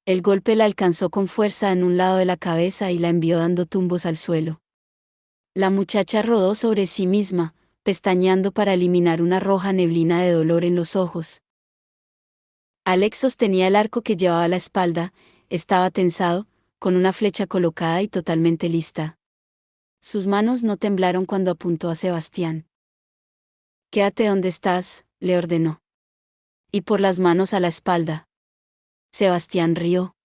A: El golpe la alcanzó con fuerza en un lado de la cabeza y la envió dando tumbos al suelo. La muchacha rodó sobre sí misma, pestañeando para eliminar una roja neblina de dolor en los ojos. Alex sostenía el arco que llevaba a la espalda, estaba tensado, con una flecha colocada y totalmente lista. Sus manos no temblaron cuando apuntó a Sebastián. «Quédate donde estás», le ordenó. Y por las manos a la espalda. Sebastián rió.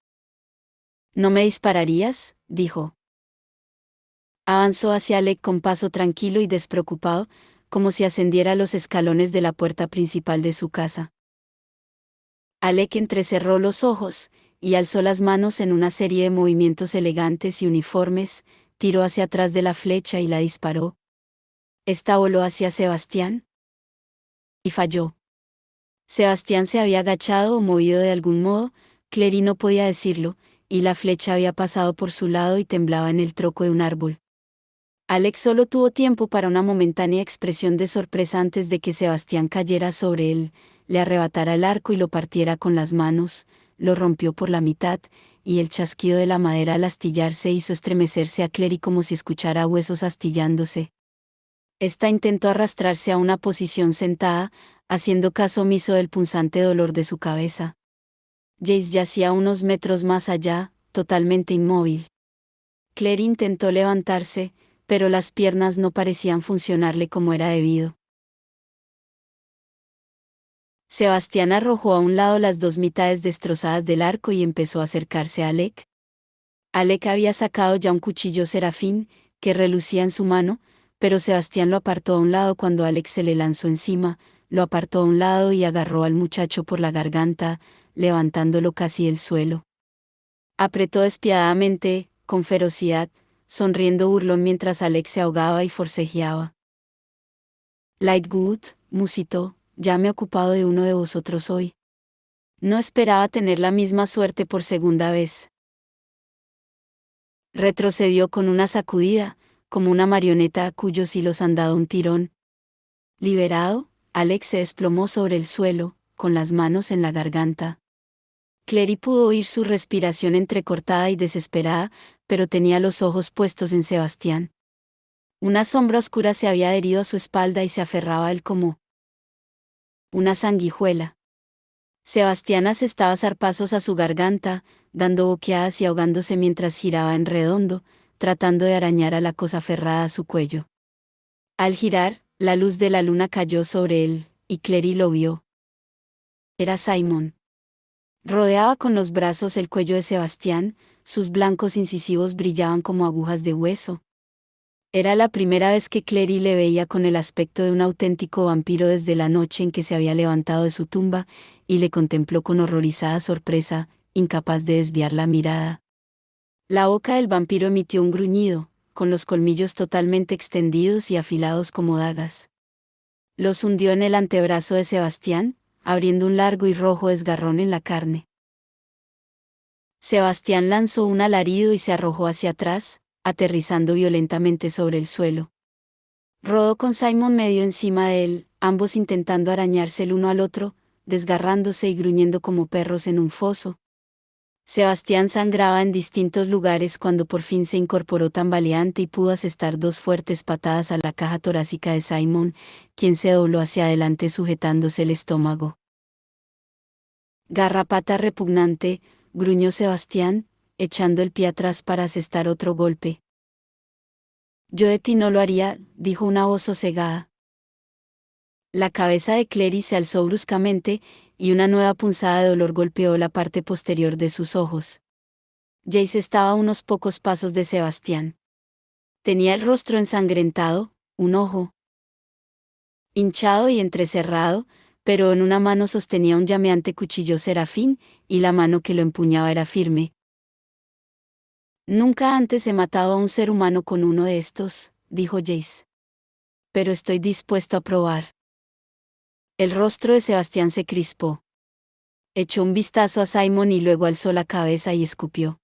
A: «¿No me dispararías?», dijo. Avanzó hacia Alec con paso tranquilo y despreocupado, como si ascendiera los escalones de la puerta principal de su casa. Alec entrecerró los ojos, y alzó las manos en una serie de movimientos elegantes y uniformes, tiró hacia atrás de la flecha y la disparó. Esta voló hacia Sebastián. Y falló. Sebastián se había agachado o movido de algún modo, Clary no podía decirlo, y la flecha había pasado por su lado y temblaba en el tronco de un árbol. Alex solo tuvo tiempo para una momentánea expresión de sorpresa antes de que Sebastián cayera sobre él, le arrebatara el arco y lo partiera con las manos, lo rompió por la mitad, y el chasquido de la madera al astillarse hizo estremecerse a Clary como si escuchara huesos astillándose. Esta intentó arrastrarse a una posición sentada, haciendo caso omiso del punzante dolor de su cabeza. Jace yacía unos metros más allá, totalmente inmóvil. Clary intentó levantarse, pero las piernas no parecían funcionarle como era debido. Sebastián arrojó a un lado las dos mitades destrozadas del arco y empezó a acercarse a Alec. Alec había sacado ya un cuchillo serafín, que relucía en su mano, pero Sebastián lo apartó a un lado cuando Alex se le lanzó encima, lo apartó a un lado y agarró al muchacho por la garganta, levantándolo casi del suelo. Apretó despiadadamente, con ferocidad, sonriendo burlón mientras Alex se ahogaba y forcejeaba. Lightwood, musitó, ya me he ocupado de uno de vosotros hoy. No esperaba tener la misma suerte por segunda vez. Retrocedió con una sacudida, como una marioneta a cuyos hilos han dado un tirón. Liberado, Alex se desplomó sobre el suelo, con las manos en la garganta. Clary pudo oír su respiración entrecortada y desesperada, pero tenía los ojos puestos en Sebastián. Una sombra oscura se había adherido a su espalda y se aferraba a él como una sanguijuela. Sebastián asestaba zarpazos a su garganta, dando boqueadas y ahogándose mientras giraba en redondo, tratando de arañar a la cosa aferrada a su cuello. Al girar, la luz de la luna cayó sobre él, y Clary lo vio. Era Simon. Rodeaba con los brazos el cuello de Sebastián, sus blancos incisivos brillaban como agujas de hueso. Era la primera vez que Clary le veía con el aspecto de un auténtico vampiro desde la noche en que se había levantado de su tumba, y le contempló con horrorizada sorpresa, incapaz de desviar la mirada. La boca del vampiro emitió un gruñido, con los colmillos totalmente extendidos y afilados como dagas. Los hundió en el antebrazo de Sebastián, abriendo un largo y rojo desgarrón en la carne. Sebastián lanzó un alarido y se arrojó hacia atrás, aterrizando violentamente sobre el suelo. Rodó con Simon medio encima de él, ambos intentando arañarse el uno al otro, desgarrándose y gruñendo como perros en un foso. Sebastián sangraba en distintos lugares cuando por fin se incorporó tambaleante y pudo asestar dos fuertes patadas a la caja torácica de Simon, quien se dobló hacia adelante sujetándose el estómago. «Garrapata repugnante», gruñó Sebastián, echando el pie atrás para asestar otro golpe. Yo de ti no lo haría, dijo una voz sosegada. La cabeza de Clary se alzó bruscamente, y una nueva punzada de dolor golpeó la parte posterior de sus ojos. Jace estaba a unos pocos pasos de Sebastián. Tenía el rostro ensangrentado, un ojo hinchado y entrecerrado, pero en una mano sostenía un llameante cuchillo serafín, y la mano que lo empuñaba era firme. Nunca antes he matado a un ser humano con uno de estos, dijo Jace. Pero estoy dispuesto a probar. El rostro de Sebastián se crispó. Echó un vistazo a Simon y luego alzó la cabeza y escupió.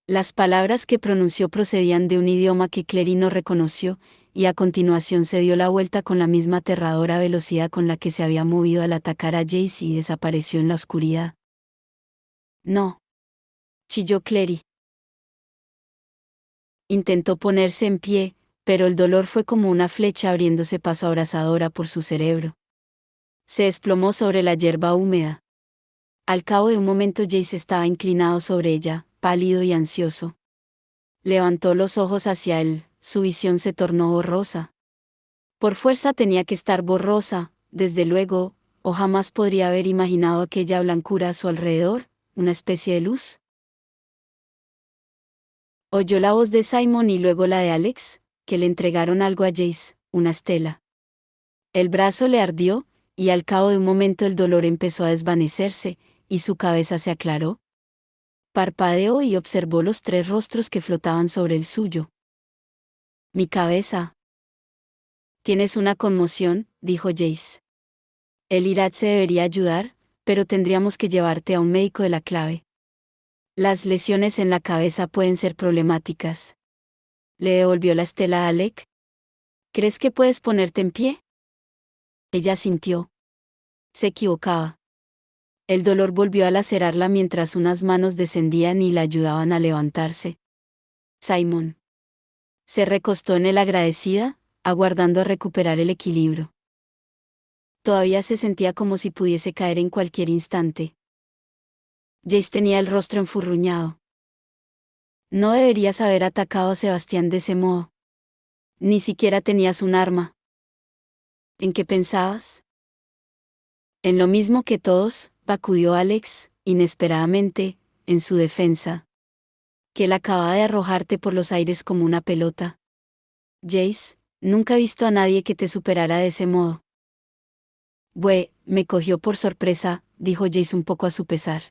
A: Las palabras que pronunció procedían de un idioma que Clary no reconoció, y a continuación se dio la vuelta con la misma aterradora velocidad con la que se había movido al atacar a Jace y desapareció en la oscuridad. No. Chilló Clary. Intentó ponerse en pie, pero el dolor fue como una flecha abriéndose paso abrasadora por su cerebro. Se desplomó sobre la hierba húmeda. Al cabo de un momento Jace estaba inclinado sobre ella, pálido y ansioso. Levantó los ojos hacia él, su visión se tornó borrosa. Por fuerza tenía que estar borrosa, desde luego, o jamás podría haber imaginado aquella blancura a su alrededor, una especie de luz. Oyó la voz de Simon y luego la de Alex, que le entregaron algo a Jace, una estela. El brazo le ardió, y al cabo de un momento el dolor empezó a desvanecerse, y su cabeza se aclaró. Parpadeó y observó los 3 rostros que flotaban sobre el suyo. Mi cabeza. Tienes una conmoción, dijo Jace. El Irat se debería ayudar, pero tendríamos que llevarte a un médico de la clave. Las lesiones en la cabeza pueden ser problemáticas. Le devolvió la estela a Alec. ¿Crees que puedes ponerte en pie? Ella sintió. Se equivocaba. El dolor volvió a lacerarla mientras unas manos descendían y la ayudaban a levantarse. Simon. Se recostó en él agradecida, aguardando a recuperar el equilibrio. Todavía se sentía como si pudiese caer en cualquier instante. Jace tenía el rostro enfurruñado. No deberías haber atacado a Sebastián de ese modo. Ni siquiera tenías un arma. ¿En qué pensabas? En lo mismo que todos, acudió Alex, inesperadamente, en su defensa. Que él acababa de arrojarte por los aires como una pelota. Jace, nunca he visto a nadie que te superara de ese modo. Me cogió por sorpresa, dijo Jace un poco a su pesar.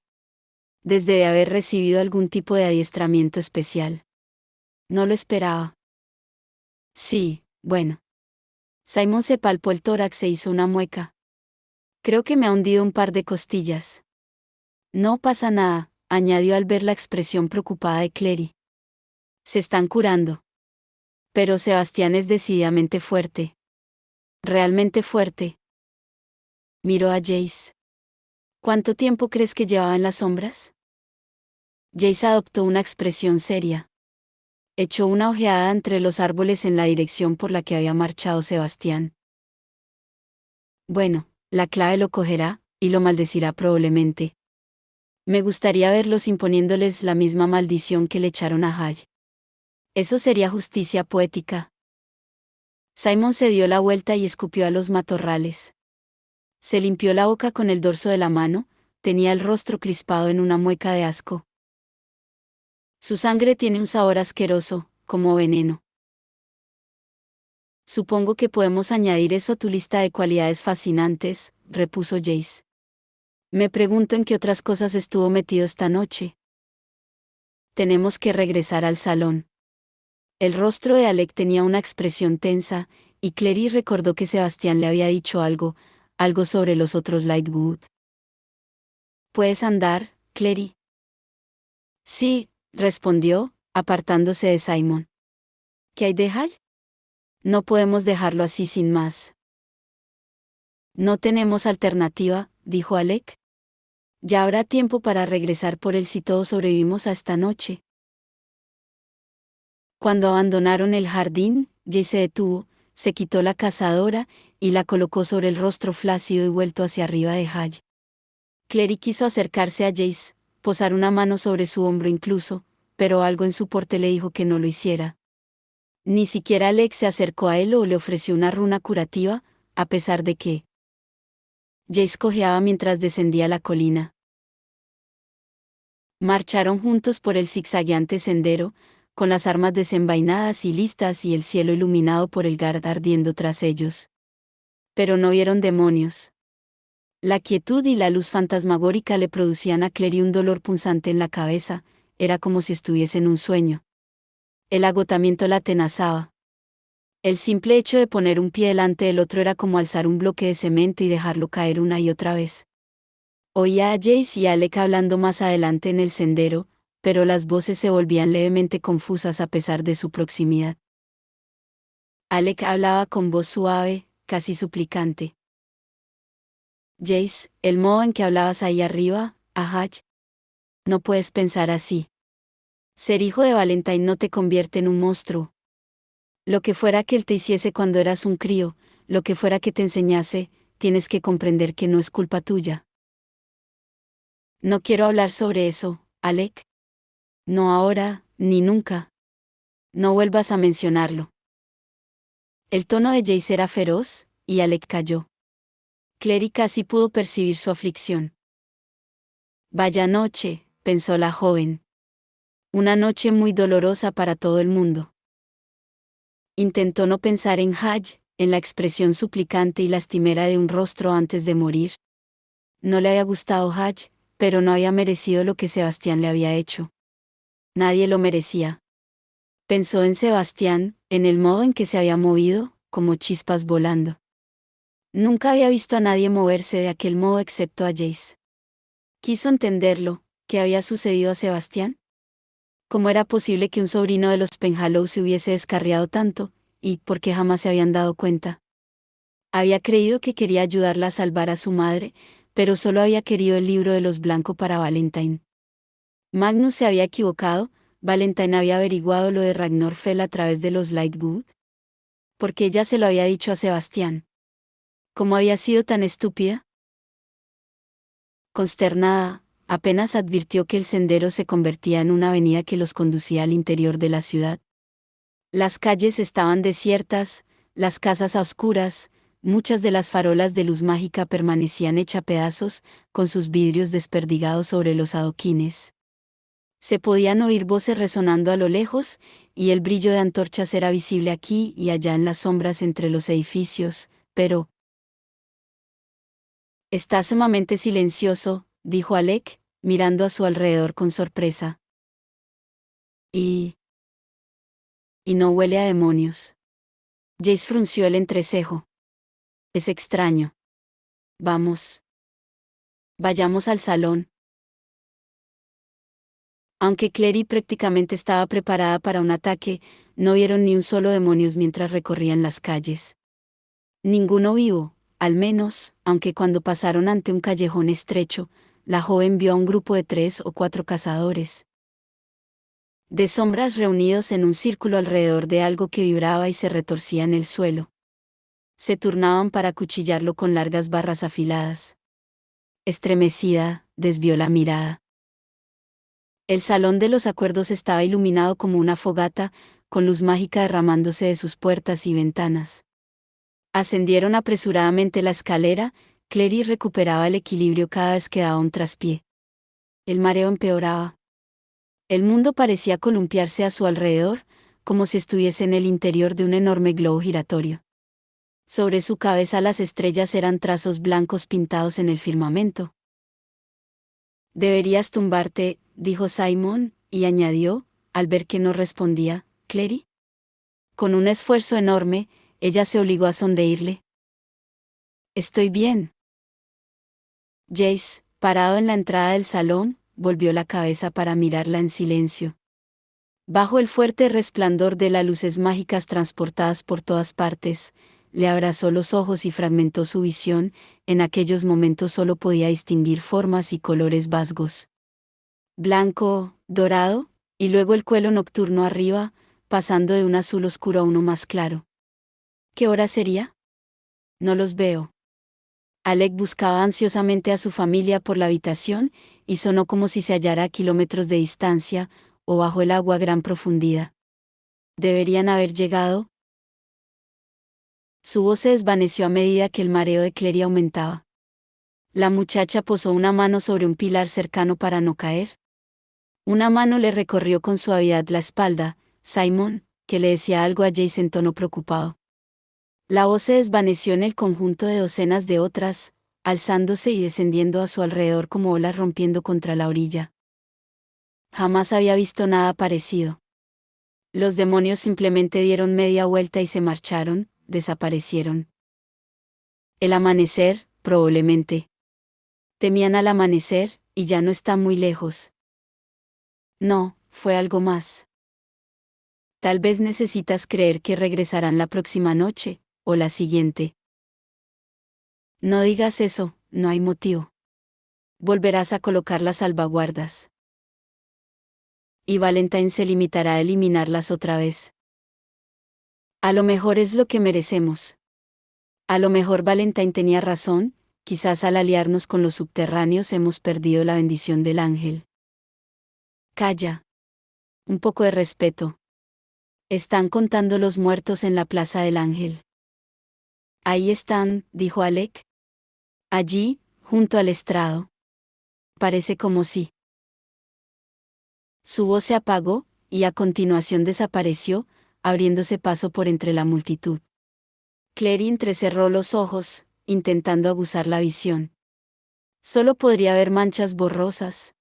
A: Desde de haber recibido algún tipo de adiestramiento especial. No lo esperaba. Sí, bueno. Simon se palpó el tórax e hizo una mueca. Creo que me ha hundido un par de costillas. No pasa nada, añadió al ver la expresión preocupada de Clary. Se están curando. Pero Sebastián es decididamente fuerte. Realmente fuerte. Miró a Jace. ¿Cuánto tiempo crees que llevaba en las sombras? Jace adoptó una expresión seria. Echó una ojeada entre los árboles en la dirección por la que había marchado Sebastián. Bueno, la clave lo cogerá, y lo maldecirá probablemente. Me gustaría verlos imponiéndoles la misma maldición que le echaron a Hay. Eso sería justicia poética. Simon se dio la vuelta y escupió a los matorrales. Se limpió la boca con el dorso de la mano, tenía el rostro crispado en una mueca de asco. Su sangre tiene un sabor asqueroso, como veneno. Supongo que podemos añadir eso a tu lista de cualidades fascinantes, repuso Jace. Me pregunto en qué otras cosas estuvo metido esta noche. Tenemos que regresar al salón. El rostro de Alec tenía una expresión tensa, y Clary recordó que Sebastián le había dicho algo sobre los otros Lightwood. ¿Puedes andar, Clary? Sí, respondió, apartándose de Simon. ¿Qué hay de Hal? No podemos dejarlo así sin más. No tenemos alternativa, dijo Alec. Ya habrá tiempo para regresar por él si todos sobrevivimos a esta noche. Cuando abandonaron el jardín, Jace se detuvo, se quitó la cazadora, y la colocó sobre el rostro flácido y vuelto hacia arriba de Hal. Clary quiso acercarse a Jace, posar una mano sobre su hombro incluso, pero algo en su porte le dijo que no lo hiciera. Ni siquiera Alec se acercó a él o le ofreció una runa curativa, a pesar de que Jace cojeaba mientras descendía la colina. Marcharon juntos por el zigzagueante sendero, con las armas desenvainadas y listas y el cielo iluminado por el Gard ardiendo tras ellos. Pero no vieron demonios. La quietud y la luz fantasmagórica le producían a Clary un dolor punzante en la cabeza, era como si estuviese en un sueño. El agotamiento la atenazaba. El simple hecho de poner un pie delante del otro era como alzar un bloque de cemento y dejarlo caer una y otra vez. Oía a Jace y a Alec hablando más adelante en el sendero, pero las voces se volvían levemente confusas a pesar de su proximidad. Alec hablaba con voz suave, casi suplicante. Jace, el modo en que hablabas ahí arriba, Ahaj. No puedes pensar así. Ser hijo de Valentine no te convierte en un monstruo. Lo que fuera que él te hiciese cuando eras un crío, lo que fuera que te enseñase, tienes que comprender que no es culpa tuya. No quiero hablar sobre eso, Alec. No ahora, ni nunca. No vuelvas a mencionarlo. El tono de Jace era feroz, y Alec calló. Clary casi pudo percibir su aflicción. Vaya noche, pensó la joven. Una noche muy dolorosa para todo el mundo. Intentó no pensar en Haj, en la expresión suplicante y lastimera de un rostro antes de morir. No le había gustado Haj, pero no había merecido lo que Sebastián le había hecho. Nadie lo merecía. Pensó en Sebastián, en el modo en que se había movido, como chispas volando. Nunca había visto a nadie moverse de aquel modo excepto a Jace. Quiso entenderlo, ¿qué había sucedido a Sebastián? ¿Cómo era posible que un sobrino de los Penhallow se hubiese descarriado tanto, y por qué jamás se habían dado cuenta? Había creído que quería ayudarla a salvar a su madre, pero solo había querido el libro de los Blanco para Valentine. Magnus se había equivocado, Valentine había averiguado lo de Ragnar Fell a través de los Lightwood. Porque ella se lo había dicho a Sebastián. ¿Cómo había sido tan estúpida? Consternada, apenas advirtió que el sendero se convertía en una avenida que los conducía al interior de la ciudad. Las calles estaban desiertas, las casas a oscuras, muchas de las farolas de luz mágica permanecían hechas pedazos, con sus vidrios desperdigados sobre los adoquines. Se podían oír voces resonando a lo lejos, y el brillo de antorchas era visible aquí y allá en las sombras entre los edificios, pero... Está sumamente silencioso, dijo Alec, mirando a su alrededor con sorpresa. Y no huele a demonios. Jace frunció el entrecejo. Es extraño. Vamos. Vayamos al salón. Aunque Clary prácticamente estaba preparada para un ataque, no vieron ni un solo demonios mientras recorrían las calles. Ninguno vivo, al menos, aunque cuando pasaron ante un callejón estrecho, la joven vio a un grupo de 3 o 4 cazadores de sombras reunidos en un círculo alrededor de algo que vibraba y se retorcía en el suelo. Se turnaban para acuchillarlo con largas barras afiladas. Estremecida, desvió la mirada. El salón de los acuerdos estaba iluminado como una fogata, con luz mágica derramándose de sus puertas y ventanas. Ascendieron apresuradamente la escalera, Clary recuperaba el equilibrio cada vez que daba un traspié. El mareo empeoraba. El mundo parecía columpiarse a su alrededor, como si estuviese en el interior de un enorme globo giratorio. Sobre su cabeza las estrellas eran trazos blancos pintados en el firmamento. Deberías tumbarte, dijo Simon, y añadió, al ver que no respondía, Clary. Con un esfuerzo enorme, ella se obligó a sonreírle. Estoy bien. Jace, parado en la entrada del salón, volvió la cabeza para mirarla en silencio. Bajo el fuerte resplandor de las luces mágicas transportadas por todas partes, le abrazó los ojos y fragmentó su visión, en aquellos momentos solo podía distinguir formas y colores vasgos. Blanco, dorado, y luego el cuello nocturno arriba, pasando de un azul oscuro a uno más claro. ¿Qué hora sería? No los veo. Alec buscaba ansiosamente a su familia por la habitación, y sonó como si se hallara a kilómetros de distancia, o bajo el agua a gran profundidad. ¿Deberían haber llegado? Su voz se desvaneció a medida que el mareo de Clary aumentaba. La muchacha posó una mano sobre un pilar cercano para no caer. Una mano le recorrió con suavidad la espalda. Simon, que le decía algo a Jace en tono preocupado. La voz se desvaneció en el conjunto de docenas de otras, alzándose y descendiendo a su alrededor como olas rompiendo contra la orilla. Jamás había visto nada parecido. Los demonios simplemente dieron media vuelta y se marcharon, desaparecieron. El amanecer, probablemente. Temían al amanecer, y ya no está muy lejos. No, fue algo más. Tal vez necesitas creer que regresarán la próxima noche, o la siguiente. No digas eso, no hay motivo. Volverás a colocar las salvaguardas. Y Valentine se limitará a eliminarlas otra vez. A lo mejor es lo que merecemos. A lo mejor Valentine tenía razón, quizás al aliarnos con los subterráneos hemos perdido la bendición del ángel. Calla. Un poco de respeto. Están contando los muertos en la Plaza del Ángel. Ahí están, dijo Alec. Allí, junto al estrado. Parece como si. Su voz se apagó, y a continuación desapareció, abriéndose paso por entre la multitud. Clary entrecerró los ojos, intentando aguzar la visión. Solo podría ver manchas borrosas.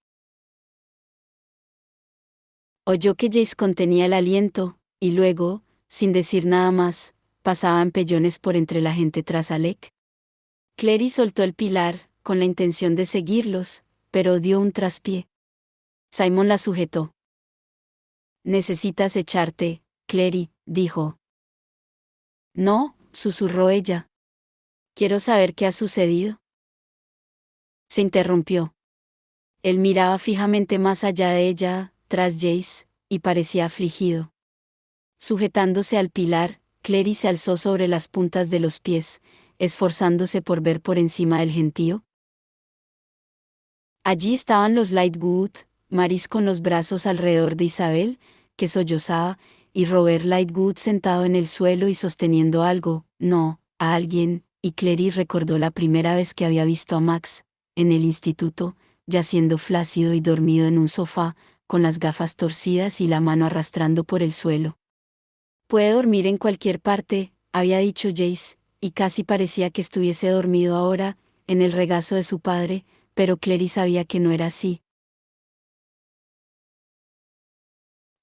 A: Oyó que Jace contenía el aliento, y luego, sin decir nada más, pasaba en pellones por entre la gente tras Alec. Clary soltó el pilar, con la intención de seguirlos, pero dio un traspié. Simon la sujetó. Necesitas echarte, Clary, dijo. No, susurró ella. Quiero saber qué ha sucedido. Se interrumpió. Él miraba fijamente más allá de ella, tras Jace, y parecía afligido. Sujetándose al pilar, Clary se alzó sobre las puntas de los pies, esforzándose por ver por encima del gentío. Allí estaban los Lightwood, Maris con los brazos alrededor de Isabel, que sollozaba, y Robert Lightwood sentado en el suelo y sosteniendo algo, no, a alguien, y Clary recordó la primera vez que había visto a Max, en el instituto, yaciendo flácido y dormido en un sofá, con las gafas torcidas y la mano arrastrando por el suelo. Puede dormir en cualquier parte, había dicho Jace, y casi parecía que estuviese dormido ahora, en el regazo de su padre, pero Clary sabía que no era así.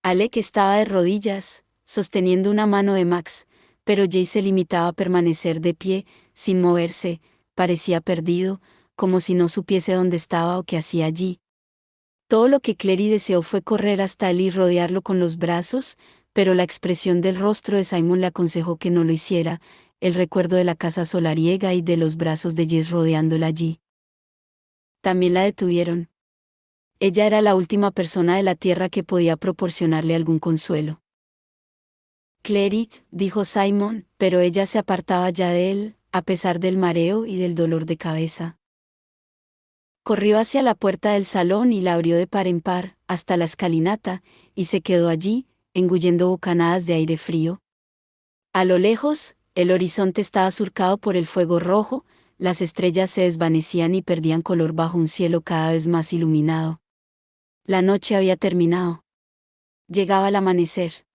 A: Alec estaba de rodillas, sosteniendo una mano de Max, pero Jace se limitaba a permanecer de pie, sin moverse, parecía perdido, como si no supiese dónde estaba o qué hacía allí. Todo lo que Clary deseó fue correr hasta él y rodearlo con los brazos, pero la expresión del rostro de Simon le aconsejó que no lo hiciera, el recuerdo de la casa solariega y de los brazos de Jace rodeándola allí. También la detuvieron. Ella era la última persona de la tierra que podía proporcionarle algún consuelo. Clary, dijo Simon, pero ella se apartaba ya de él, a pesar del mareo y del dolor de cabeza. Corrió hacia la puerta del salón y la abrió de par en par, hasta la escalinata, y se quedó allí, engullendo bocanadas de aire frío. A lo lejos, el horizonte estaba surcado por el fuego rojo, las estrellas se desvanecían y perdían color bajo un cielo cada vez más iluminado. La noche había terminado. Llegaba el amanecer.